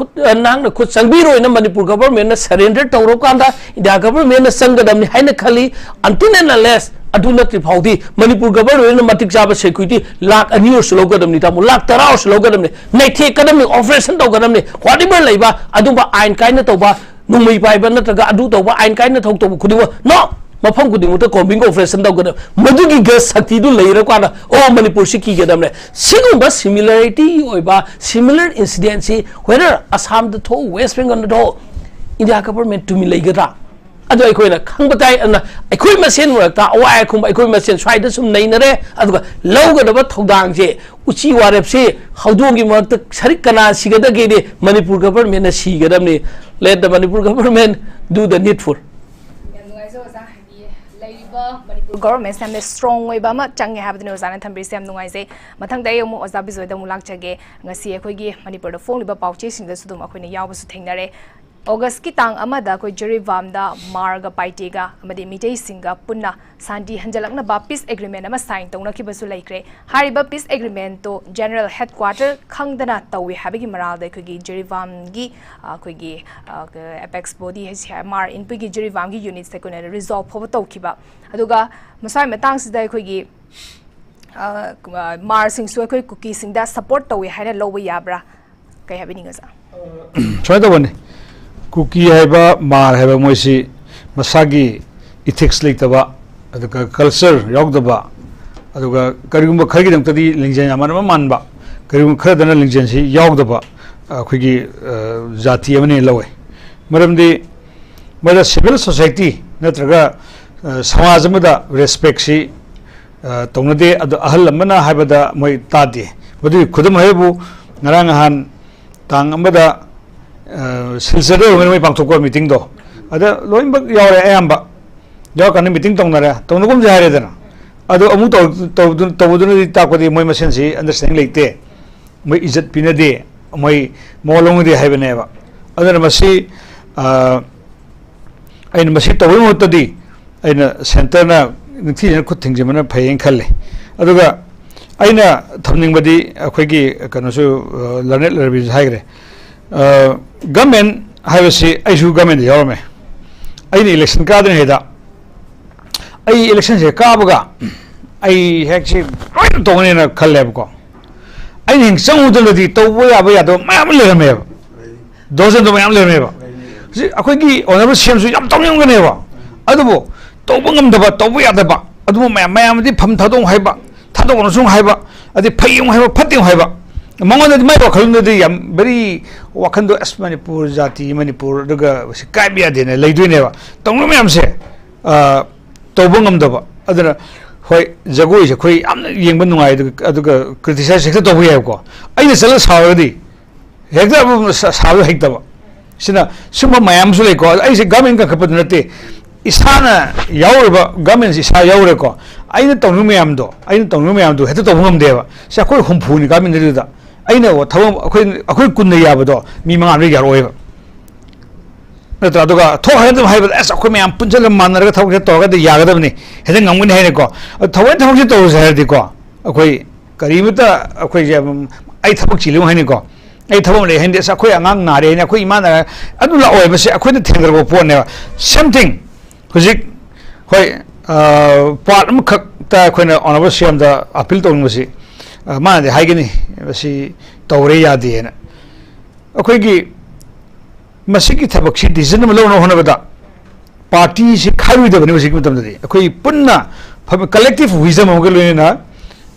khut changbiroi na manipur government na surrender tawro kanda India government na sangadam ni haina khali until and unless aduna tripaudi manipur government na matik jaba security lakh ani or slogan ni tamu lakh tarao slogan ni naithe kadam operation to kadam ni whatever leiba aduba ain kaina toba numai pai ba nataga adu toba ain kaina thok to khudiwa no mafam kuding to combing operation to kadam madugi gas sakti du leira kana o manipur siki kadam ne singumba similarity oiba similar incidency whether assam the to west bengal the India government to me leigada adu ai koina khangba tai ana ai koi masen rakta awai khum ai koi masen swai da sum nei na re adu lauga da thodang je uchi warep se haudong gi mak sarik kana sigada ge de manipur government na sigadam ni let the manipur government do the needful manipur government sam strong way ba ma change have the news and thambi sam nungai se mathang dai mu oza bizoi da mu lak chage ngasi akhoi gi manipur da phone liba pauche sing da sudum akhoi ne yaw ba su thengnare August ki tang amada koi JERIVAM da marga paitega amadi mitei singa punna santi hanjalakna ba peace agreement ama sign tongna ki basu laikre hariba peace agreement to general headquarter khangdana tawi habigi maral da koi gi JERIVAM gi koi gi apex body mar input gi JERIVAM gi units te kone resolve phoba tawkiba aduga masai matang sida koi gi mar sing su koi cookie sing da support tawi haina lowa yabra kai habini ngasa choi da bone Cookie haiba mar haiba moisi masagi ethics leitaba aduga culture yogdaba aduga karigumba khagi damtadi lingjen amana manba karigum khadana lingjen si yogdaba khigi jati amane lawe maramdi mada civil society natraga samaj amada respect si tongnade adu ahal amana haibada moi tadi badu khudam haibu ngarang han tang amada silsada mai pangthokwa meeting do ada loimba yawre ayamba yaw kan meeting tongnara tongnugum jare dana adu amu tawdun takodi moi masen si understanding leite moi izat pinade moi molong de haibane ba adana masi aina masi tawun hotadi aina center na nithi na khuthing jemana phayeng khalle aduga aina thamning badi akhoi kanosu learned RABI haigre government haibasi aisu government yorme aina election kadane heda ai election se kabaga ai hekchi tongane na khalle ko ai hing changudaladi tawbo yaba yado mayam lerame dozen do mayam lerame ba si akhoi gi honorable cm su yam tong yongane ba adubo tawbo ngamdaba tawbo yadaba adubo mayam di pham thadong haiba thadong sung haiba adi phayung haiba phating haiba Mangoda di mai wakhalunda di yam very wakhando as Manipur jati Manipur daga kaibia de ne leiduine ba tongno myam se tobongam daba adana hoi jagoi se khoi amna yengba nungai aduga criticize se tobu yai ko aina sala sawadi hekda sawu hekdaba sina suma mayam su le ko ai se government ka khapad nate isana yaurba government isa yaure ko aina tongno myam do heta tobongam deba sa khoi humpu ni government de da aina wa thawam akhoi kunna yabado mi manga re yaroi natra aduga tho hadam haiba as akhoi myam punjal manaraga thawge toga de yagadabni heda ngamgun haine ko thawai thawge to sardi ko akhoi karimata akhoi ai thawak chilu haine ko ai thawam le hende sa akhoi angang nare ne akhoi imana adu la oi base akhoi de thengarbo pon ne something hujik hoi part am khak ta akhoi na honorable cm da appeal tong masi ma de haigini basi tawre yade na akhoi gi masiki thabak si decision ma lono honabada party si kharu de bani masiki matam de akhoi punna collective wisdom amgal na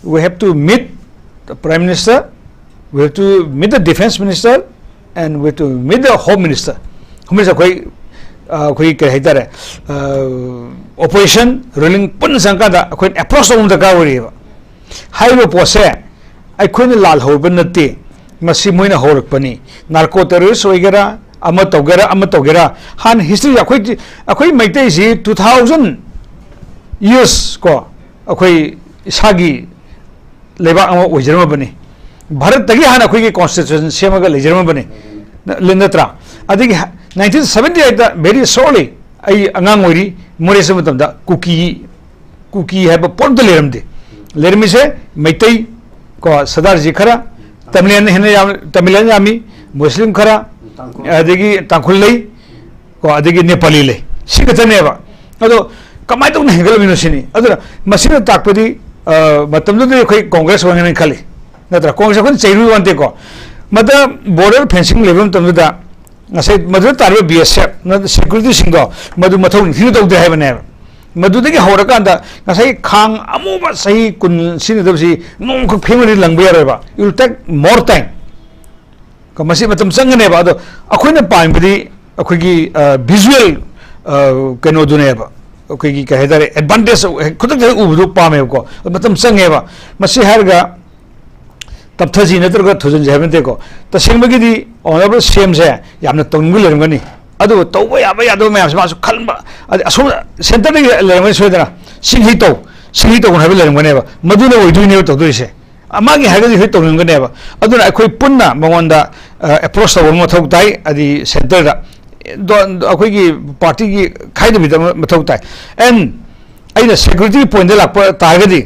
we have to meet the prime minister, we have to meet the defense minister, and we have to meet the home minister. Home minister koi kahitare opposition ruling pun sangka da koi approach om da kawri high pose अखोन लाल होब नते मसी Moina होरकपनी narco terrorist होइगेरा अमा तौगेरा हान history अखोई मैते जी 2000 years को अखोई इसागी लेबा अमा ओइजरमबनी भारत तगी हान अखोई कॉन्स्टिट्यूशन सेमगा लेजरमबनी लेनत्रा अदगी 1978 दा वेरी सॉरी आई अंगांग ओइरी मोरेस मतमदा कुकी है पोंट लेरमी से मैते को सरदार जी खरा तमिलियन यामी मुस्लिम खरा अदगी तांखुल लई को अदगी नेपाली लई सिगतनेबा अदो कमाय तो हेगलमिनो सिनी अदुना मसिना ताकपदी मतमदुदे खै कांग्रेस वंगने खाली नत्रा कांग्रेस खन चैरु वंते को मद बॉर्डर फेंसिंग लेवल तमदुदा ngasai madu tarbe BSF na security singdo madu mathau ni tawde haibane madu degi horakanda ngasai khang amuba sahi kun sin dabsi nong khak phemani langbe yareba it will take more time ka masi matam sangane ba ado akhoi na paimdi akhoi gi visual kano dune ba akhoi gi ka hedare advantage khudak ubu pame ko matam sange ba masi harga तपथजी नत्रग थुजन जेबनते को तसेंबगी the honourable CM से यामना तंगु लेरमगनी अदु तौबा याबा यादो ma'am से मासु खलबा असो centre दे लेरमगनी सोदना सिंहि तो हबे लेरमगनेबा मदुना ओइदुने तौदुइसे अमागी हागदि होय तौनगनेबा अदुना अखोय पुन्ना मंगोंदा अप्रोच तौब मथौ ताई अदि सेंटर दा अखोय की पार्टी की खाइदे बिदा मथौ ताई एंड आइना सिक्योरिटी पॉइंट दे लाप तागदि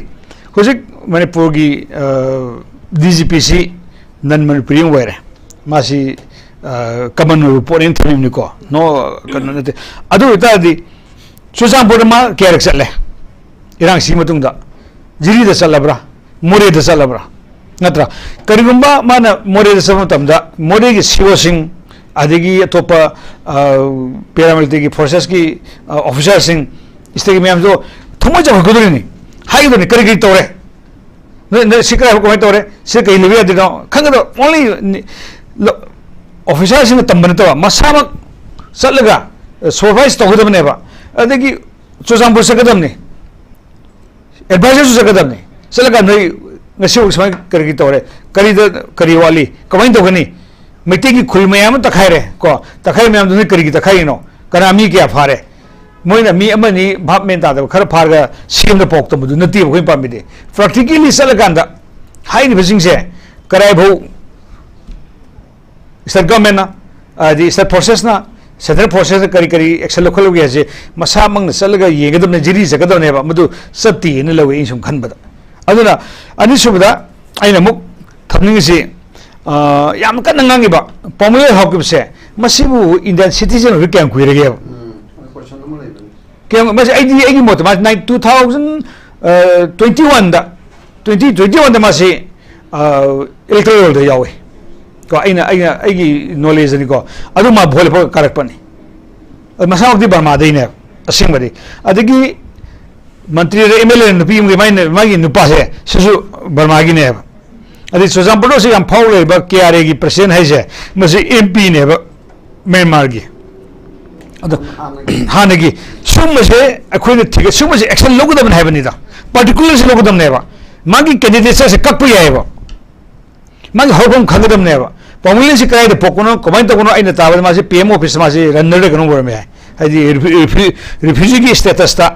हुजिक मणिपुर की DGPC non manipuri were masi common reporting team niko no kanate adu itadi susam bodama kerek sale irang si matungda jiri da salabra more da salabra natra karigumba mana more da samatamda more gi siwo sing adigi topa paramilitary forces ki officer sing istegi myam jo thomo ja bhaguduni haidoni karigi tore no sikra ko metore se kai liya dino khangado only officers in tambane to masama salaga supervise to hodam ne ba adegi chosam bur sakadam ne advisor su sakadam ne salaga noi ngasi usmai kargi tore kari wali kamai to gani miti ki khul mayam takhaire ko takhai mayam dune kargi takhai no kana mi kya phare मोइना मी अमनी भाप मेन तादब खर फारगा CM the पोक तमदु नति बखै पामिदे practically सलगांदा हाइनि busing से कराय भौ स्टेट गवर्नमेंट ना दि स्टेट प्रोसेस ना सेंट्रल प्रोसेस करी एक्शन लोकल गे जे मसा मंग सलगा येगदम ने जिरी जगदम ने बा मदु सत्ति ने लवे इंसुम खनबदा अदुना अनि सुबदा आइना मुक थमनिंग से याम कन नंगांगी बा पॉपुलर हाउकसे मसिबु इंडियन सिटीजन रि कैम कुइरगे बस आई मोट 2021 दा 2021 दा मासे इलेक्टोरल दा यावे को आइना नॉलेज नि को अदु मा भोले प करक पनि मसाक दि बर्मा दैने असिंग बदि अदगी मंत्री रे एमएलए नुपी मगे मागी नुपा से ससु बर्मा गी ने अदि सोजाम पडो से हम फाउ ले ब केआरए की प्रेसिडेंट है से मसे एमपी ने ब म्यांमार गी हानगी सुमसे अखोइने ठीक सुमसे एक्शन लोगदम हैबनिदा पर्टिकुलर से लोगदम नेबा मागी कैंडिडेट से कप यायबा मागी होगम खगदम नेबा पॉमुलेंस से कराय पोकोनो कमाइन तकोनो आइना ताबद मासे पीएम ऑफिस मासे रनर कनो बरमे हाइदि रिफ्यूजी की स्टेटस ता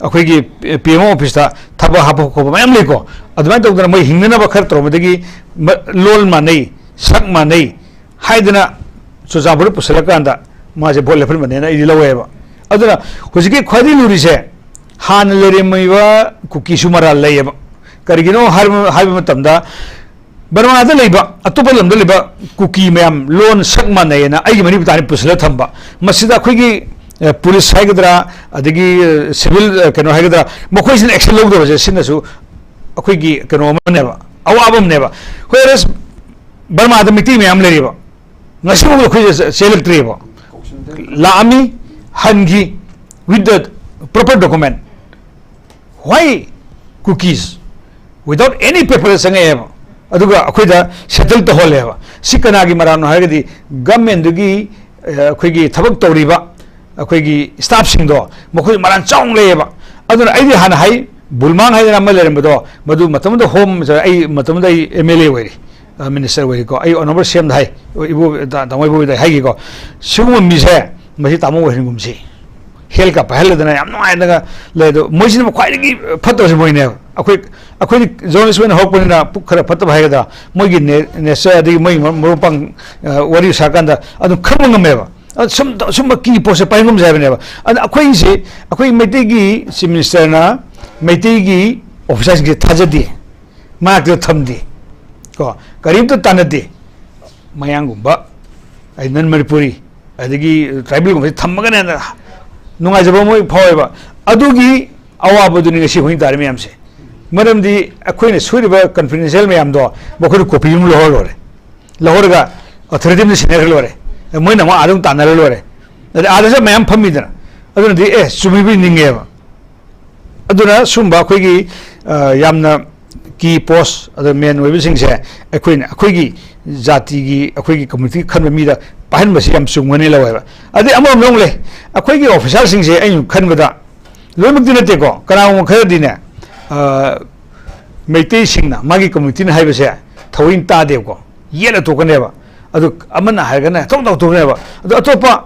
अखोइगी पीएम ऑफिस ता थबा हापो को मैम लेको अदमाइन तोदना मै हिंगना बखर त्रोमदगी लोल मानै सक मानै हाइदना सुजाबुर पुसलकांदा माजे बोले फिर मने ना इदिलवेबा अदुना हुजिके खदि लुरी से हान लेरेमैबा कुकी सुमरा लेयबा करिगिनो हाइब मतमदा बर्मादा लेबा अतोप लमदा लेबा कुकी मैम लोन सक मानैना आइगी मनि बितानि पुसला थंबा मसिदा खैगी पुलिस हाइगद्रा अदगी सिविल कनो हाइगद्रा मखोइसिन एक्शन लौदो जे सिनसु अखैगी कनो मनेबा अवाबम नेबा होयरस बर्मादा मिति ma'am लेरिबा ngasimu khoi selectreba Lami Hangi with the proper document. Why cookies without any paper? Sangayeva. Aduga Akuida settled the whole level. Sikanagi Marano Hagadi, government dugi Quigi Tabak Toriba, Aquigi staff sindo, Moku Maran Chong leva. Other idea Han high, bulmang hai na male rembo madu matam do home ai matam do MLA wari minister wari ko ai honorable CM dai ibu damai bu dai hai ko sum mi se masi tamu wari gum si hel ka pahal dana yam no ai daga le do moisin ma khwai gi phato se moi ne akhoi journalist wen hok pon na puk khara phat bhai da moi gi ne sa di moi morupang wari sakanda adu kham ngam me ba sum ki pose pai ngum ja ne ba akhoi se akhoi mete gi chief minister na mete gi officers gi thajadi ma ke thamdi ko karim to tanadi mayang gumba ai nan manipuri adigi tribal gum thammaga ne nungai jabo moi phaweba adugi awabadu ni ngasi hoin tarmi amse maramdi akhoi suriba confidential mayam do bokhoi copy yum lohor ga authority ni senior lore moi na ma adum tanal lore ada sa mayam phammi dana aduna di sumi bi ningeba aduna sumba khoi gi yamna ki post ada men oibi sing se akhoi gi jati gi akhoi gi community khanba mi da pahan basi yam sungmani laweba adi amom long le akhoi gi officer sing se ayu khanba da loimak dina te ko kana mo khara dine meitei sing na magi community na haiba se thawin ta de ko yela to kane ba adu amana haiga na tong to ne ba adu atopa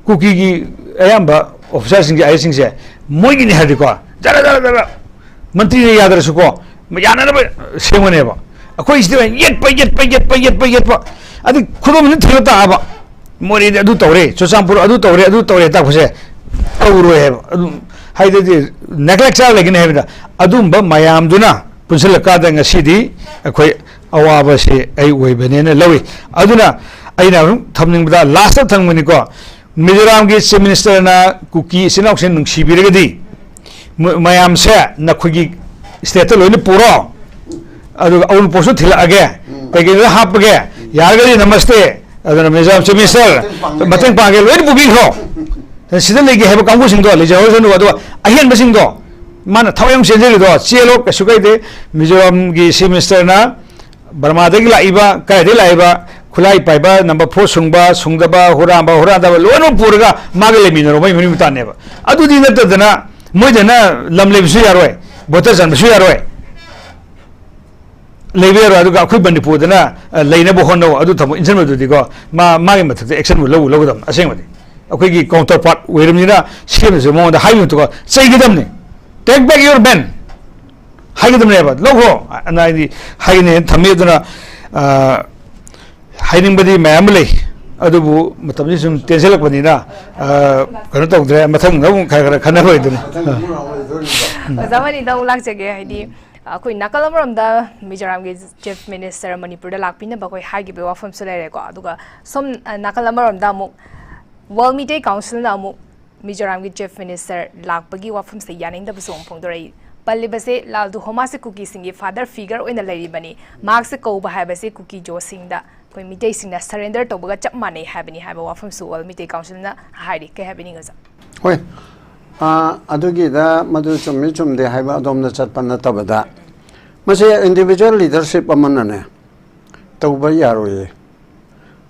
kuki gi ayamba officer sing gi ai sing se moi gi ni hadi ko jara mantri ne yadar su ko yana na ba semone ba akhoi iste yet pa adi khudom ni thilo ta ba mori adu tawre chosampur adu tawre ta phose awro he adu haide di neglect cha legin he da adum ba mayam duna punsil ka da ngasi di akhoi awaba se ai oi bene na lawi aduna aina thamning da last thangmani ko Mizoram gi chief minister na kuki sinok sen nungsi biragadi mayam se na khogi state loine puro adu aun posu thila age pege hap ge yargari namaste aduna Mizoram chief minister mateng page loine bubi ho sida legi heba kanggu sing do le jaw sen do ahian basing do mana thawam senjeri do chelo ka sukai de Mizoram gi chief minister na Burma de la iba kai de la iba khulai paiba number 4 sungba sungdaba huranda lono purga magale minoro mai muni mutane ba adu di na tadana moi dana lamle bisu yaroi botar san bisu yaroi lebe ro adu ka khoi Manipur dana leina bo honno adu thamo insan ma du di ko ma ge mathak action lo dam aseng madi akhoi gi counterpart werim na siem se mo da hayu to ko sei gidam ne take back your ban haigidam ne ba logo ana di haine thame dana hiding body mamle adubu matamji sum tenselak bani na kano tawdre mathang ngam khana hoi dun zamani da ulak jage haidi koi nakalamram da Mizoram ge chief minister Manipur da lakpina ba koi hagi be wafam sulere ko aduga som nakalamram da mu world media council na mu Mizoram ge chief minister lakpagi wafam se yaning da busong phongdorei Palibase Laldu Homase Cookie Singi father figure in the lady bunny. Marks the Koba Habase Cookie Joe sing that when me sing the surrender to Boga money happening have a from Suwal Mite Council na Heidi happening as Wait, Adugi da Maduchum Michum de Haba Dom the Chatpana Tabada. Mase individual leadership amanane. Tauba Yarwe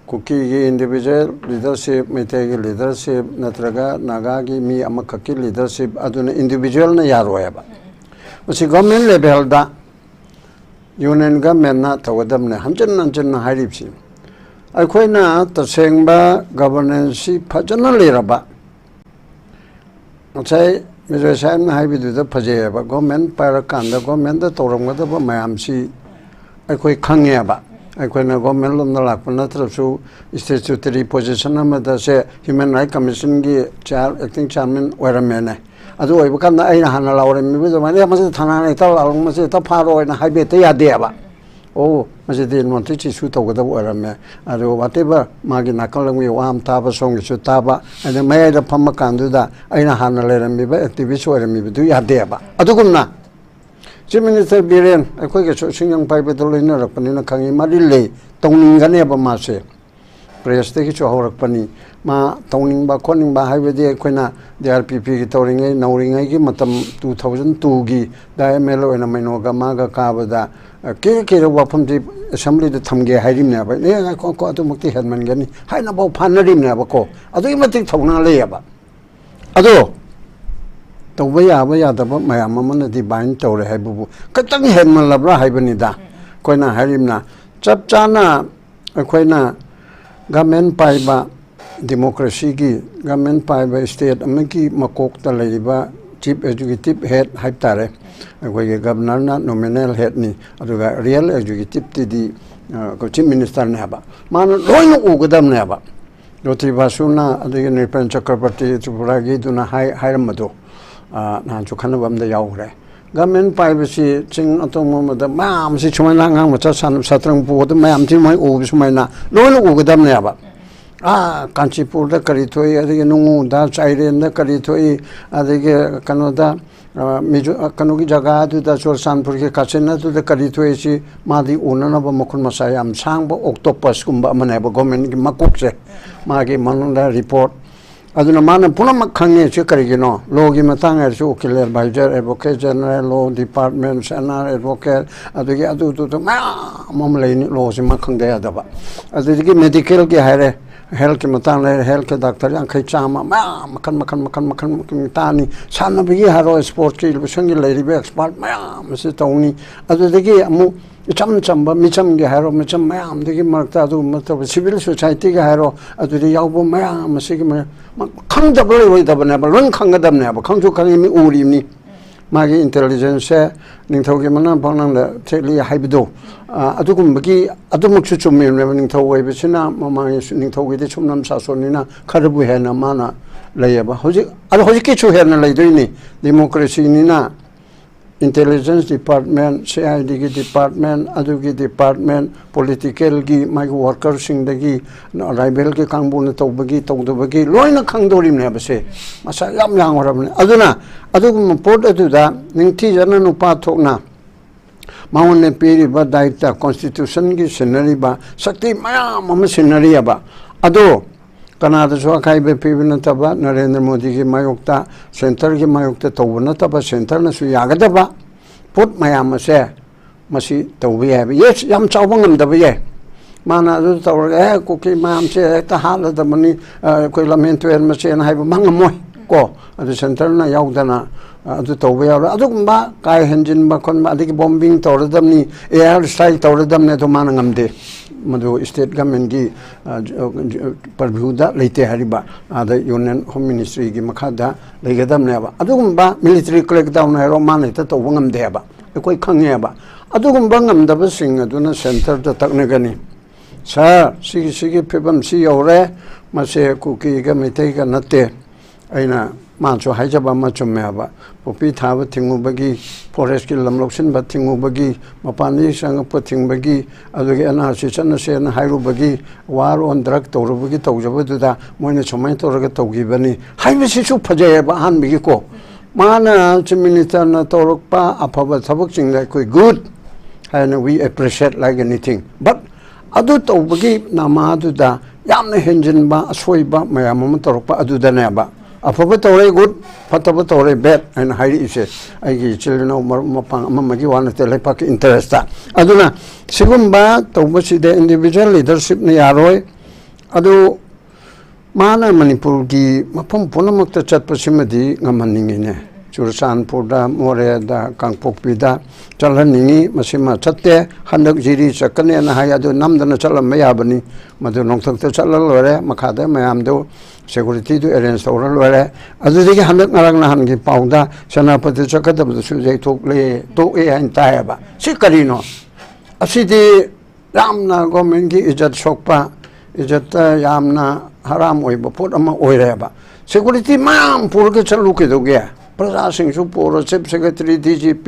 Cookie individual leadership, Mitegi leadership, Natraga, Nagagi, me Amakaki leadership, Aduna individual na Yarweba. Masi government level da union government na tawadam ne hamjan na haripsi akhoi na tasengba governance phajana leraba achai Mizoram saim na haibidu da phaje ba government para kanda government da toram da ba mayam si akhoi khangye ba akhoi na government lom na lak na trasu statutory position ma da se human right commission gi acting chairman waramene adu oi bukan na ai na hana laure mi bu ma ne ma se thana ne ta la ma se ta pha ro na hai be te ya de ba o ma se de non ti chi su to ga da wa ra me adu whatever ma gi na ka lang wi wa am ta ba song su ta ba ade mai da pham kan du da ai na hana le ra mi ba activist wa ra mi du ya de ba adu kum na chief minister biren akoi ge sing yang pai be do le na ra pani na khangi ma ri le tong ning ga ne ba ma se press te ki cho horak pani ma tongning ba khoning ba hai de khoina DRPP ki tawring nauring gi matam 2002 gi da MLO na maino ga ma ga ka ba da ke ro wafam di assembly de thamge hairim na ba ne ko atu mukti hedman gani hai na ba phanrim na ba ko adu ma tik thawna le ya ba adu तब Yadav ma'am डिबाइन तौर है खतंग हेमलब्रा है कोना हरिमना चप चाना अखोना government पाइबा democracy की government पाइबा स्टेट की मकोकता लेरिबा चीफ एग्जीक्यूटिव हेड है तारे अखोई गवर्नर नॉमिनल हेड नि अदुगा रियल एग्जीक्यूटिव ती चीफ मिनिस्टर ने हबा मान लोइन उगदम ने हबा रोटी बासुना अदुगे निरपेन चक्रवर्ती त्रिपुरा की दुना हायरमदो ना जो खनबम द यावरे गवर्नमेंट पाइबसी चिंग अतोमद मैम से सुमायना आंगांग मचा सात्रंग पुद मैम से मै उब सुमायना लोइन उगदम ने हबा कांचीपुर द करी थोई अदुगे नुंगु दा चाइरेन द करी थोई अदुगे कनोदा मिजो कनोगी जगह दुदा चोरसानपुर के कासेना दुदा करी थोई सी मादी उननब मखुन मसा याम सांगब ऑक्टोपस कुंबा मनेब गवर्नमेंट की मकुक से मागे मनोंदा रिपोर्ट अदुना माने पुनम खंगे से करिगिनो लॉ की मतंग है सो किलर adviser advocate general law department सेनर एडवोकेट अदुगे अदु मम लेनि लॉ से मखंग दे अदबा अदुगे मेडिकल के हारे हेल्थ के मतंग ले हेल्थ के डॉक्टर यांखै चामा मखन तानी सानबगी हारो स्पोर्ट की संगी लेरिबे एक्सपर्ट मैम से तौनी अदुगे अमु इचम चंबा मिचम के हारो मिचम मैम दगी मरता अदु मतलब सिविल सोसाइटी के हारो अदुदि यावबो मैम से के खंगदब लोइदबने लोन खंगदबने खंगसु खंगी मी उरिमनी मागी इंटेलिजेंस से निंथौगे मना बांगनांग थेली हाइबदो अदुगुमबगी अदुमुक्सु चुम्मेने निंथौ वइबसिना ममांग निंथौगे दे सुमनम सासोनिना खरबु हेना माना लयबा होजि के छु हेना लैदोइनी डेमोक्रेसी निना इंटेलिजेंस डिपार्टमेंट CID की डिपार्टमेंट अदुगी डिपार्टमेंट पॉलिटिकल की माइक वर्कर सिंगदगी राइबल के कांगबुन तौबगी तौदबगी लोइना खंगदोरिमने बसे मसा याम यांगरबने अदुना अदुगुम पोर्ट अदुदा निंथि जना नुपा थोकना मावने पेरिबा दायित्व कॉन्स्टिट्यूशन की सिनरीबा शक्ति मयाम हम सिनरीबा अदो कनादसु अखाइबे पीबे नतबा नरेंद्र मोदी की मायोक्ता सेंटर की मायोक्ता तौब नतबा सेंटर नसु यागदबा पुट मयाम से मसी तौबे है ये याम चावब ngमदबे ये माना अदु तौरगे कुकी माम से हेक्ता हालदबनी कोई लमेंटवेन मसेन हाइबा मंगमोय को अदु सेंटर ना यावदना अदु तौबे याव अदुगुंबा काय हेंजिनबा कोनबा अदिकी बॉम्बिंग तौरदमनी एयर स्ट्राइक तौरदमने तो माना ngमदे मधु स्टेट गवर्नमेंट की परभ्यूदा लेते हरिबा आदा यूनियन होम मिनिस्ट्री की मखादा लेगदमनेबा अदुगुंबा मिलिटरी क्रैकडाउन हैरो मानेता तौबा ngमदेबा अखोय खंगेबा अदुगुंबा ngमदबसिंग अदुना सेंटर द तकनेगनी सर सिगी फिबम सि यौरे मसे कुकी ग मितै ग नते अइना मानसो हाइजबा मा चुमेबा पोपी थाब थिंगुबगी फॉरेस्ट की लमलोक्सिन बा थिंगुबगी मपानी संग प थिंगबगी अदुगे एनआरसी चन सेन हाइरुबगी वार ऑन ड्रग तौरुबगी तौजबदुदा मोइने समाय तौरगा तौगिबनी हाइबसिसु फजेबा हानबिगी को माना चीफ मिनिस्टर न तौरकपा अफब थबक चिंगा कोई गुड हैन we appreciate like anything but अदु तौबगी नामादुदा यामना हेंजिनबा असोइबा मयाम म तौरकपा अदुदनेबा अफब तौरे गुड फतब तौरे बैड एंड हाई इसे आई चिल्ड्रन मपांग ममगी वानते लेपाक इंटरेस्ट अदुना सिगुंबा तौबसिदे इंडिविजुअल लीडरशिप ने यारोय अदु माना मणिपुर की मफम पुनमक्त चटपसिमदी ngमनिंगिने चुरचानपुरदा मोरेदा कांगपोकपीदा चलहनिंगी मसिमा चत्ते हंदक जिरी चकनेना हाय अदु नमदना चलम याबनी मदु नोंथक्ता चलल लोरे मखादा मयामदो सिक्योरिटी दु अरेंज तौर लोरे अदुदिगे हंदक नरंग नहन की पाउदा सेनापति चकदबदसु जैथोकले तो ए हाइन तायबा सि करिनो असिदि रामना गवर्नमेंट की इज्जत सोकपा इज्जत यामना हराम ओइबा पोट अमा ओइरेबा सिक्योरिटी मयाम पुरके चलु केदोगे प्रजा सिंह पूर्व चीफ सेक्रेटरी DGP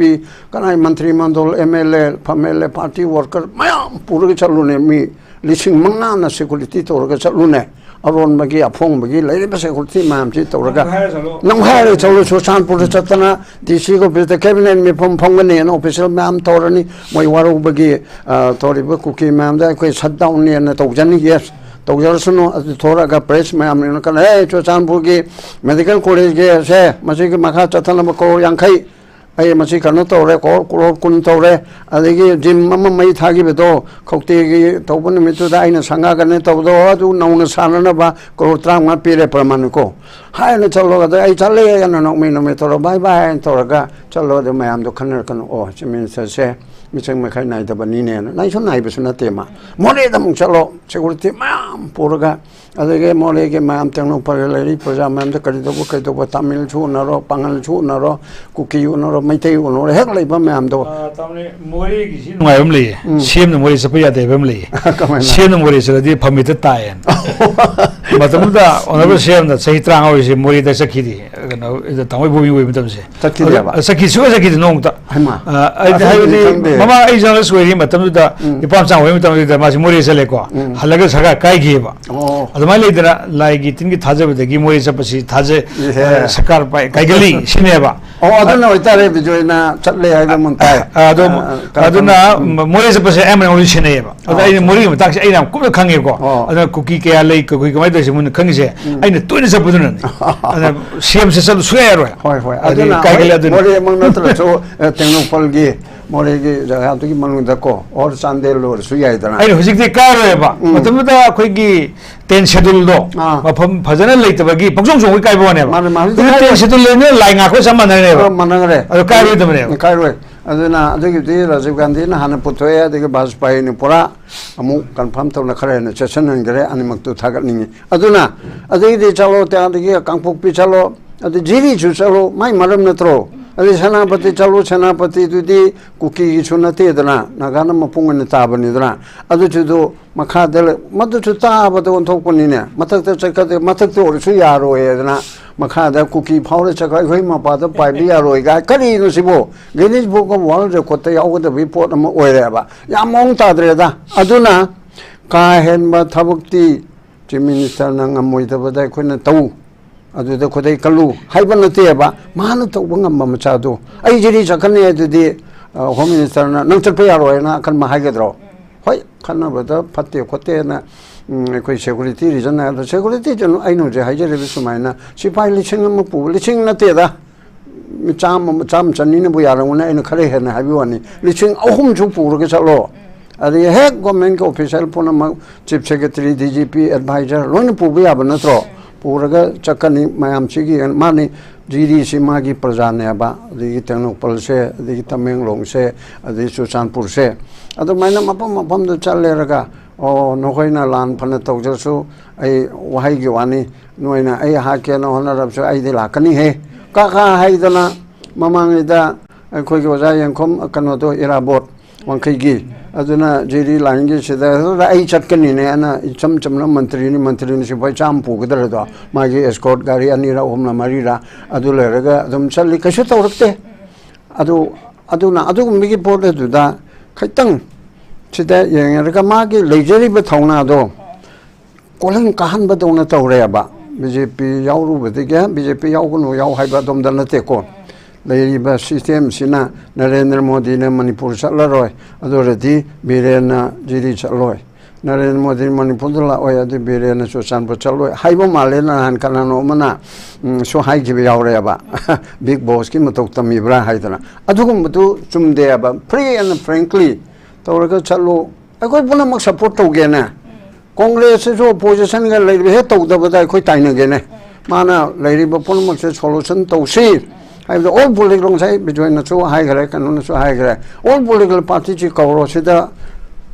कनाई मंत्रिमंडल MLA FMLA पार्टी वर्कर मयाम पूर्व चलुने मी लिसिंग मंगाना सिक्योरिटी तौरगा चलुने अरोनबगी अफोंबगी लेरिबा सिक्योरिटी मयाम ची तौरगा नंहारे चलु सुशानपुर चतना DC को बित कैबिनेट में फंगने न ऑफिशियल मयाम तौरनी मोय वारोबगी तौरिबा कुकी मयाम दा कोई शटडाउन ने न तौजनी यस तौजरसनो थोड़ा का प्रेस में हमने कहा चुरचानपुर की मेडिकल कॉलेज के से मसी के मखा चथन को यांखई ai ma chi kan to re ko kun to re adagi jim ma mai tha gi be do khokte gi to bun mi tu da ai na sanga kan to do adu nau na sana na ba ko tra ma pi re praman ko hai na chalo ga ai chale ya na no me to bye bye to ga chalo de mayam do khanar kan o chimin se mi chang ma khai nai da bani ne nai chon nai be suna te ma mole da mung chalo security mayam purga adage mole ge mayam tang no par le ri praja mayam da kari do ko tamil chu na ro pangal chu na ro kuki u na ro mai te u no hek le ba mayam do tamne mole gi sin ngai bam le sim no mole sa pa ya de bam le sim no mole sa di phamit ta yan matam da onabe sim da sei trang au se mole da sakhi di no da tamoi bu wi matam se sakhi ya ba sakhi nong ta ai da mama ai jang so ri matam da ipam chang wi matam da ma si mole sa le ko halaga saga kai gi ba adamai le da lai gi tin gi thaje ba gi mole sa pa si thaje sakar pa kai gali sine ba aduna oitare bijoy na chatle ai da mun tai aduna mole sa pa se am na sine ba ai mole ma tak ai na ku khange ko aduna kuki ke ya le ko mai da se mun khangi se ai na tuine sa budun ana cm se sal suya ro hoi aduna kai gali aduna mole mang na tra so tengno pal gi mole gi jaga to gi manu da ko or sandel lo suya idana ai hojik de ka ro ba matam da khoi gi ten schedule do mafam phajana leita ba gi paksong song kai bo ne ba ten schedule ne lai nga ko saman ne ba manang re ado kai ro de ne kai ro aduna adagi de Rajiv Gandhi na hana putoya de Bajpai ni pura amu confirm to na khare na session ngare animak tu thagat ningi aduna adagi de chalo ta adagi kangpok pi chalo adi jiri chu chalo mai maram na tro adi senapati chalo senapati tu di kuki gi chuna te dana nagana mapung ni ta bani dana adu chu do makha del madu chu ta ba do thok puni ne matak ta chaka de matak to su ya ro ye dana makha da kuki phawre chaka khoi ma pa da pai bi ya ro ga kari no sibo Guinness Book of World Record ta yaw da report ma oi re ba ya mong ta dre da aduna ka hen ba thabukti chief minister na ngamoi da ba da khoi na tau adu da khodai kalu haiba na te ba manu to bangam ma cha do ai jiri chakane adu di home minister na nang chal pa ya ro na kan ma ha ge dro hoi khana ba da phatte khote na koi security reason na da security jon ai no je ha je re sumai na sipai liching ma pu liching na te da mi cham chani na bu ya ro na ai no khare he na ha bi wani liching ahum chu pu ro ge chalo adi hek government ko official pona ma chief secretary DGP advisor lon pu bi ya ba na tro puraga chakani mayam chigi mani jiri simagi prajane ba di tengno polse di Tamenglong se di Susanpur se adu maina mapam do challe raga o nohoina lan phana tawjar su ai wahai gi wani noina ai ha ke no honarab su ai di lakani he ka haidana mamang ida khoi gi waja yankhom kano do irabot wangkai gi aduna jiri langi sida ai chatkani ne ana cham na mantri ni sipai cham pu gadar do magi escort gari anira homna marira adu leraga adum challi kashu tawrakte aduna migi porde du da khaitang sida yenga magi lejeri ba thawna do kolang kahan ba dona tawre ba BJP yauru ba de ga BJP yaugunu yau haiba dom dal na te ko Laiba system sina Narendra Modi ne Manipur chalaroi adorati birena jiri chaloi Narendra Modi Manipur la oya de birena so sanpa chaloi haibo malena han kanano mana so hai ki yaure ba big boss ki matok tam ibra haidana adugum tu chumde ba free and frankly tawraga chalo akoi puna mak support to ge na Congress so opposition ga laibe he to da ba khoi taina ge ne mana laiba puna mak solution to si all political say between the two high grade and so high grade. All political parties cover Sida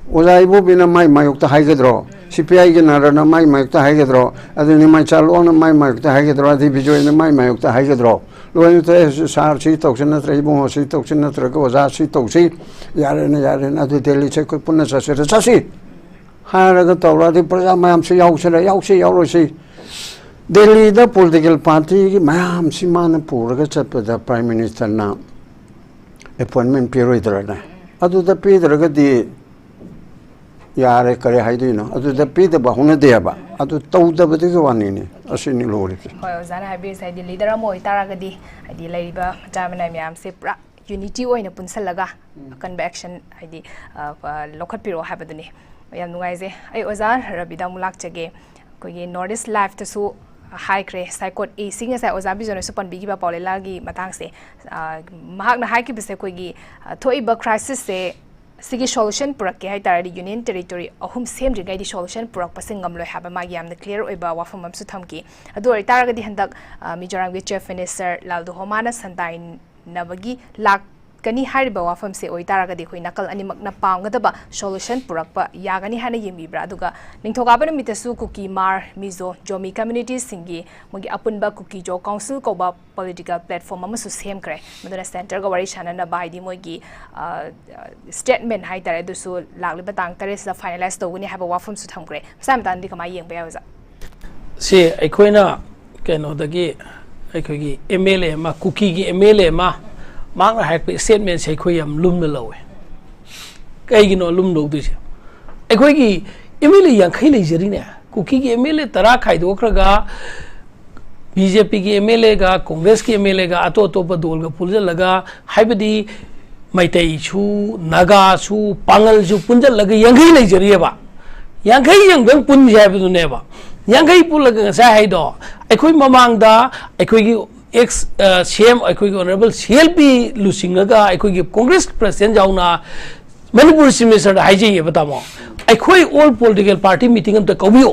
was I moving a my to high draw. CPI general my to high draw. As in my child on my to high draw, the BIJOY in my to high draw. When you say Sar she talks in a tribune, she talks in a trago, she talks, Yarin at the daily check with Punas as a sassy. Higher the Torah, the Prazam, see Yausi. Delhi the political party Mayam Simana Puraga the Prime Minister now appointment period rana. Adu the Peter di Yare Kare Haidino, Adu the Peter Bahuna Deba, Adu told the Batigawanini, Asini Lori. Zana Habis, I did leader Moy Taragadi, I did Labor, Jamanam Sepra, Unity or in a Punsalaga, convection, I did local bureau habitani. I am noisy. I was RABI Damulak Chage, Northeast Life to so. हाइक्रे साइकोट ए सिंग से ओजा बिजोन सुपन बिगी बा पॉलेला की मतंग से महाक ना हाइकी बसे कोई की थोइबा crisis से सिगी सॉल्यूशन पुरक के हाइतारदी यूनियन टेरिटोरी अहुम सेमद्रिगाइदी सॉल्यूशन पुरक पसिंग गमलोय हाबा मागी यामना क्लियर ओइबा वाफम अमसु थमकी अदु ओइतारगदी हंदक मिजोराम के चीफ मिनिस्टर लालदो होमाना संताइन नबगी लाक कनी हारिबा वाफम से ओइतारगदी खोइ नकल अनिमकना पांगदबा सॉल्यूशन पुरकपा यागनी हाना येमिब्रा अदुगा निंथोगाबन मितसु कुकी मार मिजो जोमी कम्युनिटी सिंगी मोगी अपुनबा कुकी जो काउंसिल कोबा पॉलिटिकल प्लेटफॉर्म अमसु सेमक्रे मदुना सेंटर गा वरी शानना बाइदी मोगी स्टेटमेंट हाइतारे दुसु लागलिबा तांग तरेस फाइनलाइज तौगनी हाबा वाफम सु थमक्रे सामतांदी कमा येंबा यावजा से अखोइना केनोदगी अखोगी एमएलए मा कुकी की एमएलए मा मांग हाइप स्टेटमेंट से अखोइ यम लुमना लवे कईगिनो लुम लौदिसे अखोइगी एमएलए यांखै लेजरिने कुकी की एमएलए तरा खाइदोख्रगा बीजेपी की एमएलए गा कांग्रेस की एमएलए गा अतो अतोप दोल गा पुलजलगा हाइबदी मैतई छु नागा छु पांगल छु पुंजलगा यांखै लेजरिएबा यांखै यांगं पुंज हाइबदुनेबा यांखै पुलगा ngasa हाइदो अखोइ ममांगदा अखोइगी एक्स सीएम अखोइगी ऑनरेबल सीएलपी लुसिंगगा अखोइगी कांग्रेस प्रेसिडेंट जाउना मणिपुर चीफ मिनिस्टर हाइजे बतामो अखोइ ऑल पॉलिटिकल पार्टी मीटिंग अमता कबियो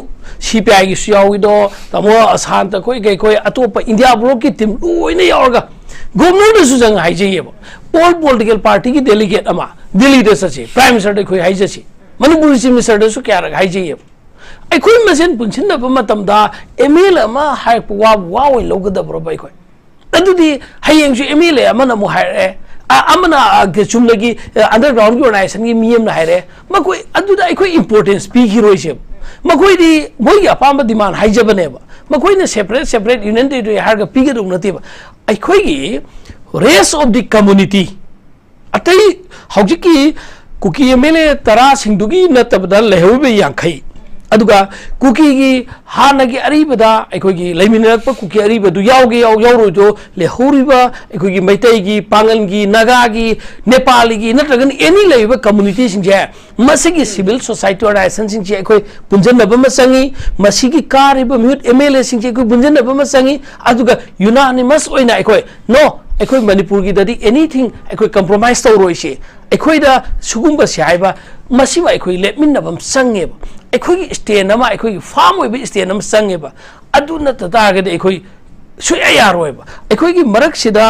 सीपीआई की सुयाविदो तमो असांत कोइ गई कोइ अतोप इंडिया ब्लॉक की टीम लोइने यावरगा गवर्नर दसु जंग हाइजे ऑल पॉलिटिकल पार्टी की डेलीगेट अमा दिल्ली दे सचे प्राइम मिनिस्टर दे कोइ हाइजे मणिपुर चीफ मिनिस्टर दसु क्या रग हाइजे अखोइ मसेन पुनसिनब मतमदा एमएल अमा हाइप वा ओइ लोगदब्रो बाइखोइ अदुदी हयेंसु एमएलए अमना मु हाइरे अमना चुमलगी अंडरग्राउंड की ऑर्गेनाइजेशन की मियम नाइरे मकोइ अदुदा अखोइ इंपोर्टेंस पीखिरोइसे मकोइदी मोइगी अपाम डिमांड हाइजबनेबा मकोइने सेपरेट यूनियन टेरिटोरी हारगा पीगदौ नतेबा अखोइगी रेस्ट ऑफ द कम्युनिटी अतै हौजिकी कुकी एमएलए तरा सिंदुगी नतबदा लेहौबे यांखै अदुगा कुकी की हानगी अरीबदा अखोइगी लेमिनरप कुकी अरीबदु यावगे यावरोजो लेहौरिबा अखोइगी मैतैगी पांगलगी नागागी नेपालीगी नत्रगन एनी लेबा कम्युनिटी सिंजे मसिगी सिविल सोसाइटी ऑर्गेनाइजेशन सिंजे अखोइ पुंजनबा मसंगी मसिगी कारिबा म्यूट एमएलए सिंजे अखोइ पुंजनबा मसंगी अदुगा यूनानिमस ओइना अखोइ नो अखोइ मणिपुर की ददी एनीथिंग अखोइ कंप्रोमाइज तौरोइसे अखोइदा सुगुंबा साइबा मसिबा अखोइ लेमिनबम संगेबा अखोइ स्टेन अमा अखोइ फार्म ओइबा स्टेन अमा संगेबा अदु नततागदे अखोइ सुया यारोइबा अखोइगी मरकसिदा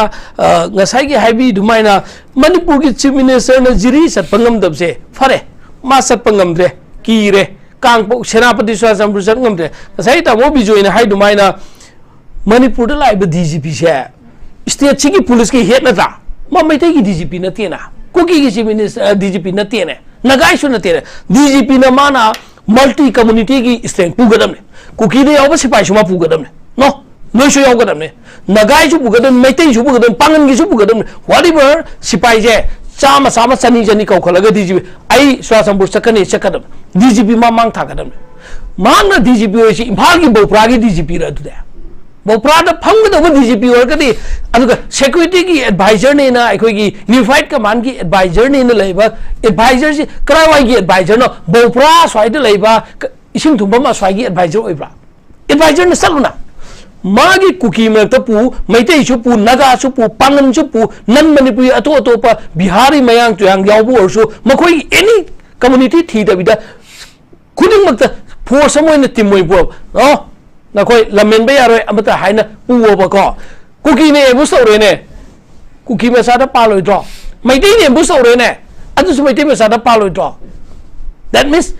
ngसाइगी हाइबी दुमाइना मणिपुर की चीफ मिनिस्टर न जिरी सतपंगमदबसे फरे मा सतपंगमद्रे कीरे कांगपो सेनापति स्वासंपुर सतंगमद्रे ngसाइ तामो बिजोइना हाइ दुमाइना मणिपुर द लाइबा डीजीपी से स्टेट की पुलिस की हेड नता मा मैतै की डीजीपी नतेना कुकी की चीफ मिनिस्टर डीजीपी नतेने नगाइसु नतेने डीजीपी न माना मल्टी कम्युनिटी की स्ट्रेंथ पुगदमने कुकी ने याव सिपाई सुमा पुगदमने नो नोइसु यावगदमने नगाइसु पुगदम मैतैसु पुगदम पांगनगिसु पुगदमने व्हाटएवर सिपाई जे चामा सामा चनी जनी कौखलगा डीजीपी आई स्वासंपुर चकने चकदम डीजीपी मा मांग थागदमने मांगना डीजीपी होइसि इम्फाल की बोप्रा की डीजीपी रदुदे बोप्राद फंगदब डीजीपी ओरगदी अदुगा सिक्योरिटी की एडवाइजर ने ना अखोइगी यूनिफाइड कमांड की एडवाइजर ने ना लेबा एडवाइजर से करावाई की एडवाइजर नो बोप्रा स्वाइद लेबा इसिंग थुंबमा स्वाइगी एडवाइजर ओइब्रा एडवाइजर ने सलुना मागी कुकी मरत पु मैतै सुपु नागा सुपु पांगन सुपु नन मणिपुरी अतो अतोपा बिहारी मयांग तुयांग यावबु ओरसु मखोइ एनी कम्युनिटी थीदबिदा खुदिंग मक्ता फोर्स अमोइना टीम ओइबो नखोइ लमेनबे यारोय अमता हाइना पुवोबको कुकी ने एबुस तौरेने कुकी मसादा पालोइद्रो मैतै ने एबुस तौरेने अदुसु मैतै मसादा पालोइद्रो दैट मीन्स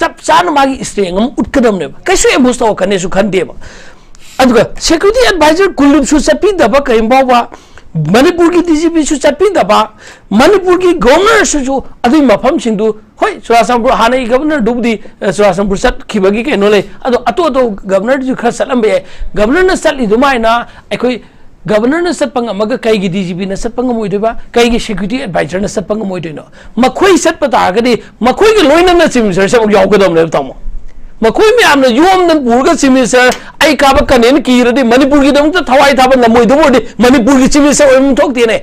चप चान मागी स्ट्रेंगम उटकदमने कैसु एबुस तौ कनेसु खंदेबा अदुगा सिक्योरिटी एडवाइजर कुलुसु चपिदबा कइमबावा मणिपुर की डीजीपी सु चपिदबा मणिपुर की गवर्नर सु अदुइ मफम सिंदु होय सुरासंपुर हानै गवर्नर दुबदी सुरासंपुर सतखिबगी केनो ले अदो अतो अतो गवर्नर जु खर सलमबे गवर्नर न सलि दुमाइना अखोइ गवर्नर न सतपंग अमग कईगी डीजीपी न सतपंग मोइदबा कईगी सिक्योरिटी एडवाइजर न सतपंग मोइदनो मखोइ सतपतागदि मखोइ के लोइना न चीफ मिनिस्टर सब यावगदम ले तमो मखोइ में आमने योम न पुरगा चीफ मिनिस्टर आई काब कनेन कीरदि मणिपुर की दम थवाई थाब नमोइदबोदि मणिपुर की चीफ मिनिस्टर ओइम थोकतेने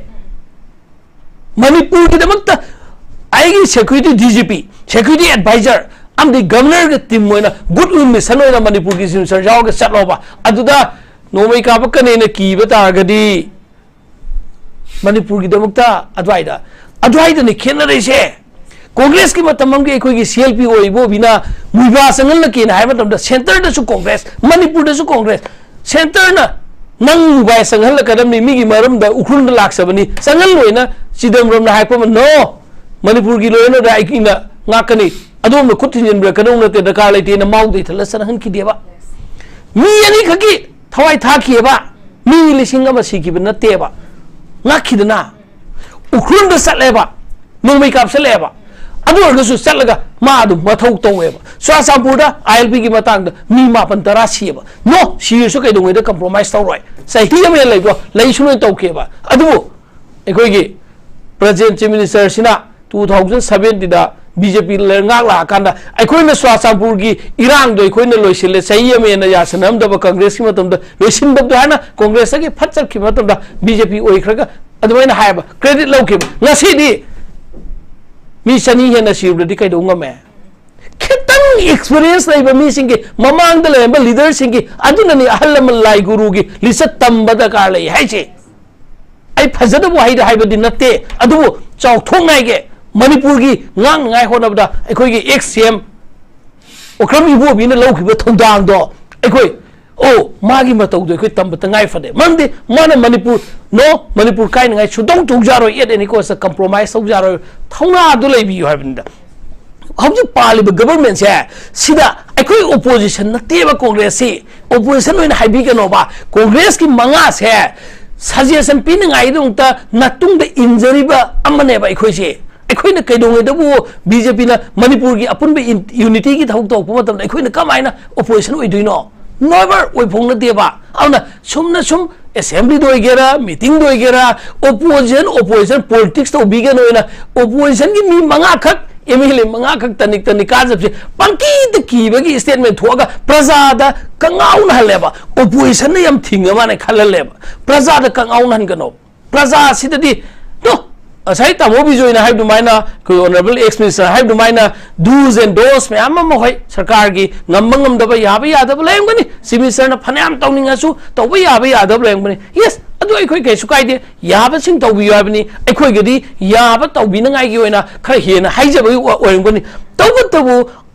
मणिपुर की दम आईगी security DGP security adviser amdi governor ke team moina good win mission oina manipur ki sim sarjao ke chatloba aduda nomai ka bakane na ki bata gadi manipur ki damukta adwaida ni khena reise Congress ki matamam ke koi ki CLP oibo bina muiba sangal na kin hai matam da center da su Congress manipur da su Congress center na nang bai sangal la kadam ni mi gi maram da ukhun da lak sabani sangal loina sidam ram na hai pa no manipur ki loina da ikina ngakani adom na khutin bra kadong na te da ka laite na mau de thala san han ki deba mi ani khaki thawai tha ki ba mi lising ama si ki na te ba ngakhi dana ukhun da saleba nomai kap saleba adu orgasu salaga ma adu mathau taweba swa sampurda ILP ki matang da mi ma pantara sieba no si su kai dongwe da compromise taw roi sai hi me lei bo lei su no taw ke ba adu ekoi gi president chief minister sina 2017 da BJP le ngak la kanda ekoi na swa sampur gi irang do ekoi na loisile sai me na ya sanam da congress ki matam da loisin da hana congress ki phatchar ki matam da BJP oi khraga adu na hai ba credit lau ke ngasi di mi sani hena sibra di kai donga me khitang experience lai ba mi singi mamang da le ba leader singi aduna ni ahal lai guru gi lisat tamba da ka lai hai che ai phajada bu hai da hai ba din natte adu chau thong ngai ge manipur gi ngang ngai hona ba ai khoi gi XCM okram ibu bi na lau ki ba thongdang do ai khoi oh magi matau do khoi tamba ta ngai fade mandi mana manipur kai ngai chudong tung jaro yet ani ko sa compromise sau jaro thongna du lai bi habinda hobji pali ba government se sida akoi opposition na te ba congress si opposition oina haibi ka no ba congress ki manga se suggestion pin ngai dong ta natung da injury ba amane ba akoi se akoi na kaidong da bu BJP na manipur gi apun ba unity ki thok tok pa matam akoi na kamaina opposition oi duino never oi phong na de ba auna sum assembly do igera meeting do igera opposition politics to bigan oina opposition gi mi manga khak MLA manga khak tanik ka jab se panki de ki ba gi statement thoga praja da kangau na haleba opposition na yam thinga ma na khalaleba praja da kangau nan gano praja sidadi no asai tamo BIJOY na haib maina ko honorable ex-minister haib maina do's and don'ts me amma hoi sarkar gi ngam da ba ya da ba leng bani si minister na phanam tawninga su to ba ya da ba leng bani yes adu ai khoi kai su kai de ya ba sing taw bi ya bani ai khoi gi di ya ba taw bi na ngai gi oina khara he na hai ja ba oing bani taw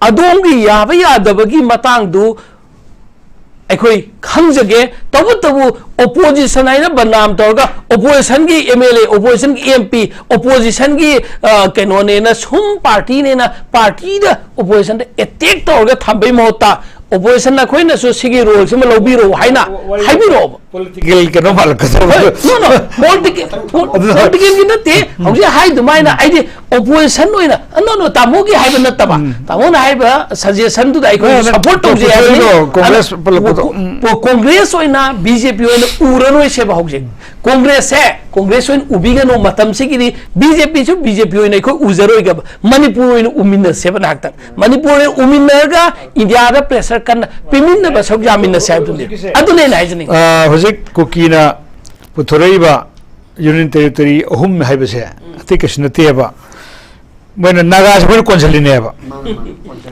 adong gi ya da ba gi matang du akoi khangjage tabu opposition aina banam torga opposition gi MLA opposition gi MP opposition gi kenone na sum party ne na party da opposition da attack torga thambai mohta opposition na khoi na so sigi role sima lobi ro haina haibiro political ke no mal ka no political gi na te hauji hai du mai na ai di opposition noina no tamo gi hai ba taba tamo na hai ba suggestion du dai ko support to je congress oina BJP oina urano se ba hauji congress oina ubiga no matam se gi BJP oina ko uzaro ga manipur oina umina se ba nakta manipur oina umina ga india da pressure kan pimin ba sok jamina se adune na hajini hojik kukina puthoraiba union territory ahum haibase ati kasna teba moina naga se konsaline ba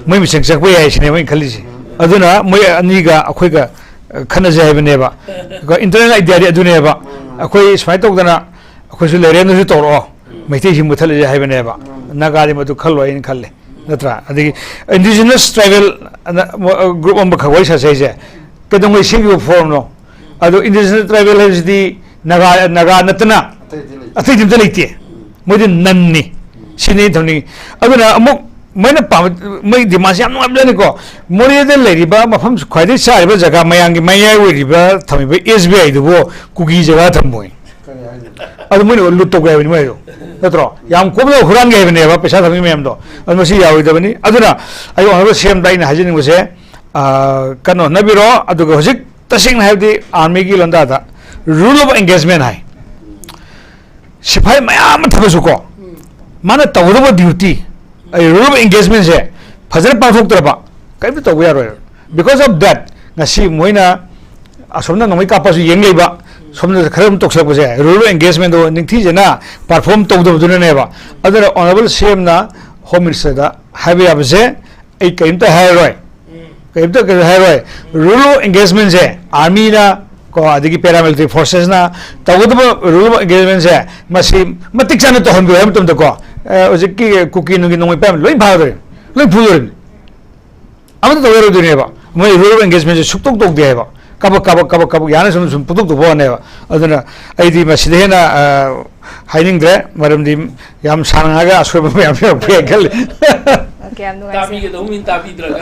moi miseng sak bai aisne moi khalisi aduna moi aniga akhoi ga khana jaibane ba internal idea ri adune ba akhoi smai tokdana akhoi su lere no su toro maitei sim muthal jaibane ba naga ri madu khallo in khalle natra adi indigenous tribal group on bakhawai sa sai kedong oi sing form no ado indigenous tribal has the naga natna athi dim leite modi nanni sini thoni aduna amuk maina pa mai dimas yam ngablen ko mori de leriba mafam khwaidi saiba jaga mayangi mayai weriba thamiba SBI dubo kugi jaga thamoi adu mai lu to ga ni mai do natro yam ko do huran ga ne ba pesa thami mem do adu si yawi da bani aduna ayo ha sem dai na hajin ngo se kano nabiro adu ga hojik tasing na habdi army gi landa da rule of engagement hai sipai mayam thabasu ko mana tawdo duty ai rule of engagement se phajara pathok traba kai bi to ya ro because of that ngasi moina asomna ngai ka pasu yeng leiba somna kharam toksak ba se rule of engagement do ningthi jena perform to do ne ba adara honorable cm na home minister da habe abse ai kaimta hairoi kaimta hairoi rural engagement je army na ko adigi paramilitary forces na tawudba rural engagement je masi matik chana to hanbi ham tum to ko ojiki kuki nu gi nong pam loi bhadre loi phulor amata to wero dine ba moi rural engagement je suktok tok de ba kabak yana sum putuk to bo ne ba aduna aidi masidena hiding dre maram di yam sanaga aswa yam pekal okay am nuai Tapi gitu, minta pidra.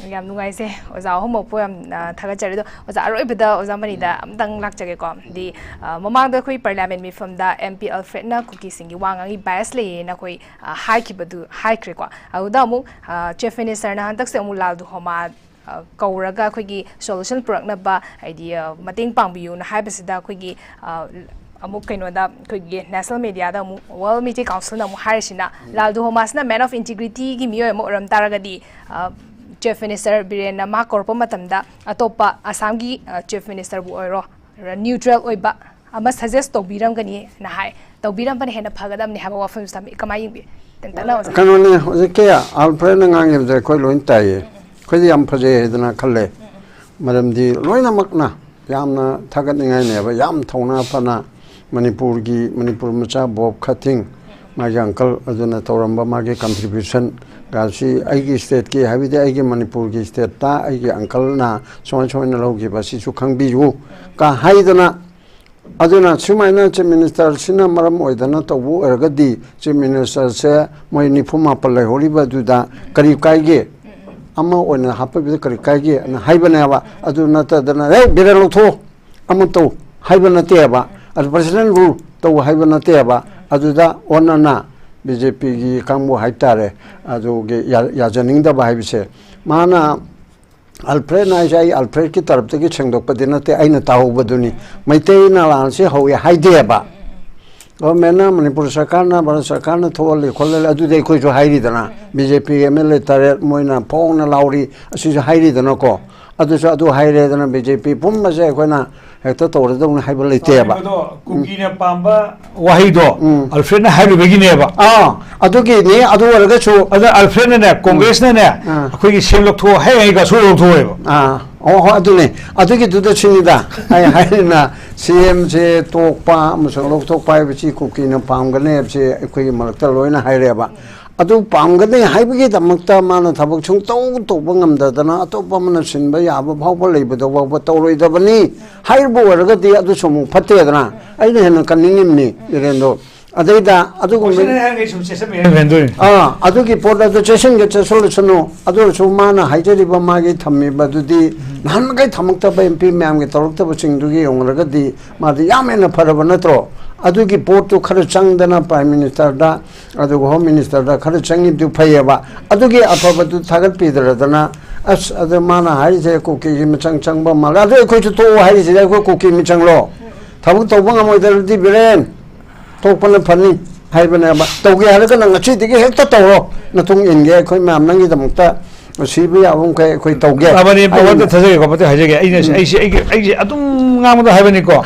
yam nuai se oza homo po yam thaga chari do oza aroi bida oza mani da amtang lak chage ko di mamang da khoi parliament mi from da MP Alfred na kuki singi wangangi bias le na khoi high ki badu high kre ko auda mu chief minister na hantak se mu lal du homa kauraga khoi solution purakna ba idea mating pangbiu na haibasida khoi amuk kaino da khoi national media da mu world media council na mu harisina laldu homas na man of integrity gi miyo mo ram taragadi chief minister biren na ma korpo matamda atopa assam gi chief minister bu oiro neutral oiba ama suggest to biram gani na hai to biram ban hena phagadam ni haba wafam sami kamai bi tentana kanone ojike alfred ngang ye khoi loin tai khoi yam phaje hedna khalle maram di loina makna yamna thagat ngai ne ba yam thona phana manipur macha bob khating magi uncle aduna toramba magi contribution gasi aigi state ki habide aigi manipur ki state ta aigi uncle na chon na logi ba si chu khangbi yu ka haidana aduna sumaina chief minister sina maram oidana to bu ergadi chief minister se moi nifuma pale holiba duda kari kaige ama ona happe bi kari kaige na haibana ba aduna ta dana hey birelo tho amuto haibana te ba as president rule to haibana te ba aduda onana BJP gi kambu haitare adu ge yajaning da ba haibise mana alfred na jai alfred ki taraf te gi chengdok padina te aina tahu baduni maitei na lan se hoye haide ba mena manipur sarkar na bharat sarkar na thole kholle adu dei khoi jo hairi dana BJP MLA tare moina phong na lauri asi jo hairi dana ko adu haire dana BJP pum ma je khoina hekta tore dong haibal leite ba kuki na pamba wahido alfred na hairu begine ba adu ki ni adu warga chu ada alfred na congress na ne akhoi gi semlok tho hai ga so lok tho ba adu ne adu ki du da chini da ai haire na CM je tokpa musang lok tokpa bi chi kuki na pam ga ne je akhoi malakta loina haire ba adu pam ga ne haibigi damakta mana thabak chung to bangam da dana atopa mana sinba ya ba phawpa leiba do ba tawroi da bani hairbo warga di adu somu phatte dana ai ne hen kaningim ni irendo adaida adu ko adu ki poda do chesing ge solution no adu so mana haijari ba ma ge thammi ba du di nan ga thamakta ba MP ma'am ge torok ta ba ching du ge ongraga di ma di yamena faraba na tro adu ki port to khar changdana prime minister da adu home minister da khar changi du phayeba adu ki aphaba du thagat pidra dana as adu mana hai je ko ki mi chang ba mala adu ko to hai je ko ki mi chang lo thabuk to bang amoi da di biren to pan phani hai bana ba to ge har ka nang chi di ge hek ta to ro na tung in ge khoi mam nang gi dam ta si bi ya bung khoi to ge abani ba wa ta je ko ba ta hai je ge ai adum ngam da hai bani ko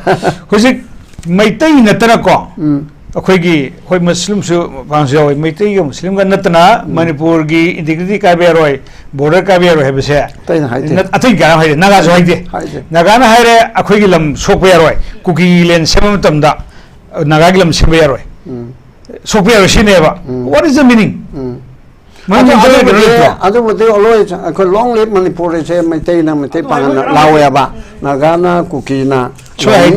hojik maitai natana ko akhoi gi hoi muslim su bangjo maitai gi muslim ga natana manipur gi integrity ka be roi border ka be roi he bese tai na haide athai ga haide naga jo haide naga na haire akhoi gi lam sokpe roi kuki len semam tamda naga gi lam sembe roi sokpe roi sine ba what is the meaning adu bode aloi ko long live manipur se maitai na maitai pan lawe ba naga na kuki na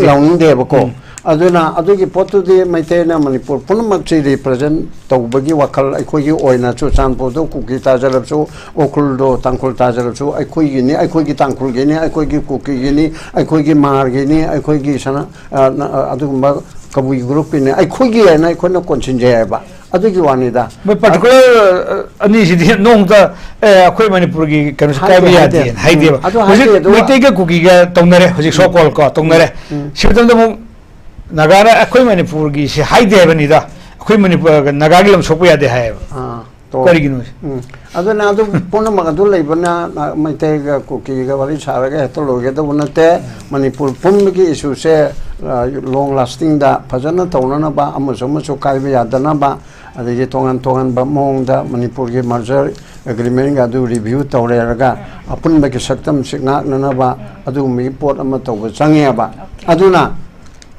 long de ba ko aduna adugi potu di maitai na manipur punamak chi represent tawbagi wakal aikoi gi oina chu chanpo do kuki ta jalap chu okul do tangkul ta jalap chu aikoi gi ni aikoi gi tangkul gi ni aikoi gi kuki gi ni aikoi gi mar gi ni aikoi gi sana adugumba kabui group ni aikoi gi na aikoi na konchin je ba adugi wani da particular ani si di nong ta akhoi manipur gi kan kai bi ya di haide ba maitai ga kuki ga tongnare hojik so call ko tongnare sitam da nagara akhoi manipur gi se haide bani da akhoi manipur naga gi lam sopu ya de hai kari gi no aduna adu pona magadu leibana maitai ga kuki ga wali sara ga to loge da bunate manipur pum gi issue se long lasting da phajana taunana ba amuso kai bi ya dana ba अदगी तोंगन तोंगन बमोंगदा मणिपुर के merger agreement का review तौरेरगा अपुनब के सक्तम सिंगाकनबा अदु मी पोट अमा तौब चंगेबा अदुना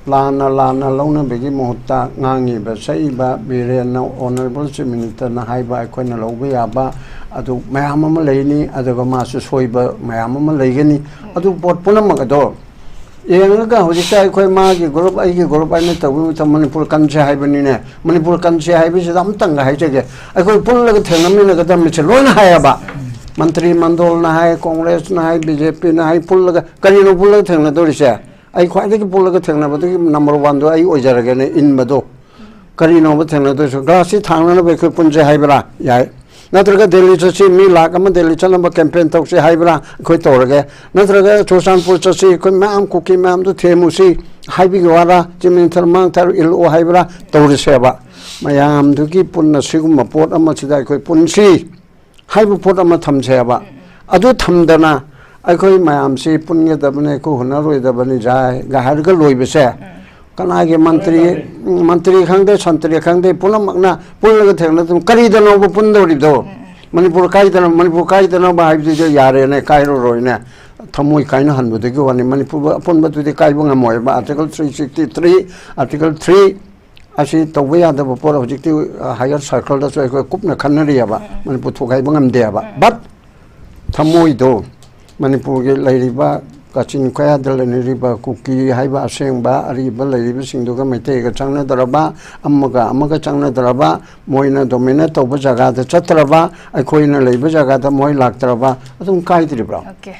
लाना लाना लौना बेगी Mohta ngangi ba sai ba bire na honorable chief minister na hai ba khoi na lobe ya ba adu mayam ama leini adu ma su soi ba mayam ama leigani adu pot punam ga do yenga hoji tai khoi ma gi group ai ne tabu ta manipur kan che hai bani ne manipur kan che hai bi se dam tang ga hai che ge ai khoi pun la ga thengam ni ga dam che loi na hai ba मंत्री मंडल ना है कांग्रेस ना है BJP ना है पुल लगा कहीं no पुल लगा थेंगना तो रिसे आई ख्वाइदे की पुल लगा थेंगना बतो की नंबर 1 दो आई ओजरगे ने इन बदो कहीं नो बतो थेंगना तो ग्लासी थांगना ना बेखो पुंजे हाइबरा याय नत्रगा दिल्ली चसी मी लाख अमा दिल्ली चलम कैंपेन तौसे हाइबरा खोय तौरगे नत्रगा चोसानपुर चसी खोय मैम कुकी मैम तो थेमुसी हाइबी गवारा जिमिन थरमांग थर इल ओ हाइबरा तौरिसेबा मयाम दुकी पुन्ना सिगुम पोट अमा सिदा खोय पुनसी हाइबु पोट अमा थमसेबा अदु थमदना अखोई मयाम से पुण्य दबने को हुनरोय दबने जाय गाहर ग लोइबसे कनागे मंत्री खंगदे संतरी खंगदे पुनमकना पुलग थेंगना तुम करीदनो बु पुंदोरिदो मणिपुर काइदनो बा हाइबि जो यारे ने काइरो रोइने थमोय काइना हनबुदे वानी मणिपुर अपुनबदुदे काइबु ngमोयबा आर्टिकल 363 आर्टिकल 3 असी तौबे यादब पोर हजिक्ति हायर सर्कल दा सोय कुपना खन्नरियाबा मणिपुर थोगाइ बंगमदेबा बट थमोय दो मणिपुर के लैरिबा कचिन खया दलनिरिबा कुकी हाइबा असेंबा अरिबा लैरिबा सिंदुगा मैते ग चंगना दरबा अमगा चंगना दरबा मोइना डोमिनेट तौबा जगह दा चतरबा अखोइना लैबा जगह दा मोइ लाक्तरबा अदुम काइद्रिब्रा ओके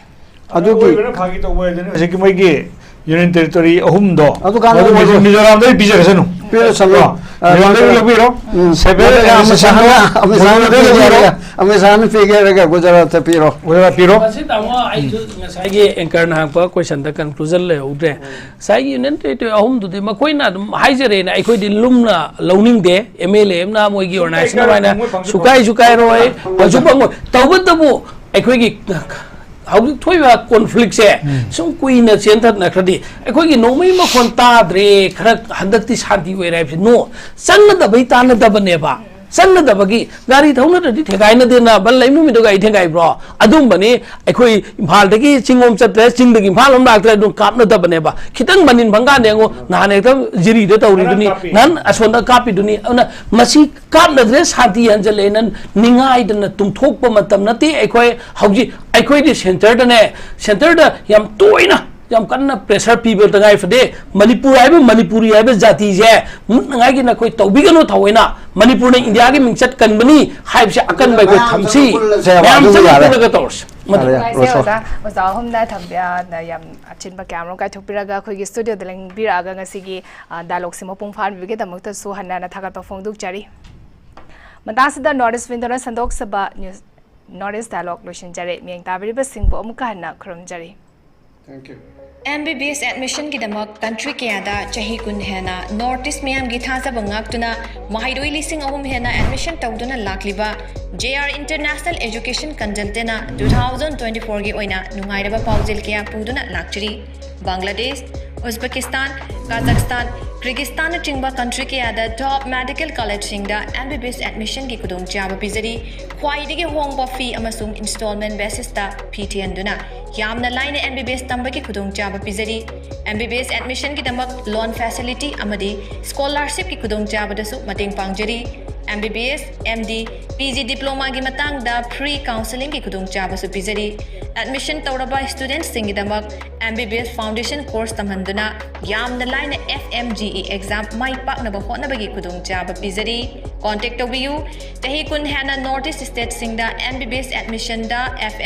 अदुगी फागी तौबा देने हजिकि मैगी यूनियन टेरिटरी अहुम दो अदु गाना मिजोराम दे बिजरसनु पिर सलो लबिरो सेबेल अमेसान फिगेरगा गुजरात पिरो मसी तामो आई जो ngसाइगे एंकर ना पा क्वेश्चन द कंक्लूजन ले उद्रे साइ यूनियन टेरिटरी अहुम दुदे मकोइना हाइजरे ना अखोइ दि लुमना लौनिंग दे एमएलए ना मोइगी ऑर्गेनाइजेशन वाइना सुकाई रोय हजुबंग तौबतबो अखोइगी हौजिक थोइबा कॉन्फ्लिक्ट से सुम कुइना चेंथना खदि अखोइगी नोमै मखोन ताद्रे खरा हंदक्ति शांति ओइराइब नो चंगदबै तानदबनेबा चंगदबगी गाड़ी थौनदि ठेगाइना देना बल लैमु मिदो गाइ ठेगाइ ब्रो अदुम बने अखोइ इम्फाल दगी चिंगोम चत्रे चिंग दगी इम्फाल हम लाक्त्रे दु कापनदबनेबा खितंग बनिन भंगा नेगो नाने एकदम जिरी दे तौरी दुनी नन असोंदा कापि दुनी अना मसी कापनद्रे शांति हंजले नन निंगाइ दन तुमथोकप मतम नते अखोइ हौजि अखोइ दि सेंटर द याम तोइना याम कन्ना प्रेशर पीबल तंगाइ फदे मणिपुर आइबे मणिपुरी आइबे जाति जे मुनंगाइ गिना कोइ तौबिगनो थवैना मणिपुर ने इंडिया के मिंगचत कनबनी हाइबसे अकन बाय कोइ थमसी याम चंगदगा तोर्स ओजा हमना थम्बिया याम अचिनबा कैमरा का थोपिरागा खोगी स्टूडियो दलंग बिरागा ngasiगी डायलॉग सिमो पुंफान बिगे दमक्ता सु हन्ना थागत फोंदुक जारी मतासदा नॉर्थ विंडोना संदोक सबा न्यूज नॉर्थ डायलॉग लोशन जारे मियंग ताबरिबा सिंगबो अमुका हन्ना खरम जारी थैंक यू MBBS admission की दमक कंट्री कयादा चाही कुन हेना नॉर्थ ईस्ट मैम की थाजब गाक्तुना महाइरोई लिसिंग अहुम हेना एडमिशन तौदुना लाक्लिबा JR इंटरनेशनल एजुकेशन कंजल्टेना 2024 की ओइना नुंगाइरबा पाउजेल कया पुदुना लाक्चरी बांग्लादेश उज्बेकिस्तान काजाख्स्तान किर्गिस्तान चिंगबा कंट्री कयादा टॉप मेडिकल कॉलेज सिंगदा MBBS एडमिशन की कुदुंग चाबा पिजरी ख्वाइदिगे होंगबा फी अमसुंग इंस्टॉलमेंट बेसिस ता फी थियनदुना यामना लाइन MBBS तंबा की खुदुंग चाबा पिजरी MBBS एडमिशन की दमक लोन फैसिलिटी अमदी स्कॉलरशिप की खुदुंग चाबा दसु मतेंग पांगजरी MBBS MD PG डिप्लोमा की मतंग दा फ्री काउंसलिंग की खुदुंग चाबा सु पिजरी एडमिशन तौरबा स्टूडेंट्स सिंग की दमक MBBS फाउंडेशन कोर्स तमहंदुना यामना लाइन FMGE एग्जाम माइ पाकनबा होनबगी खुदुंग चाबा पिजरी कांटेक्ट तौबियु चाही कुन हेना नॉर्थ ईस्ट स्टेट सिंगदा MBBS एडमिशन दा FM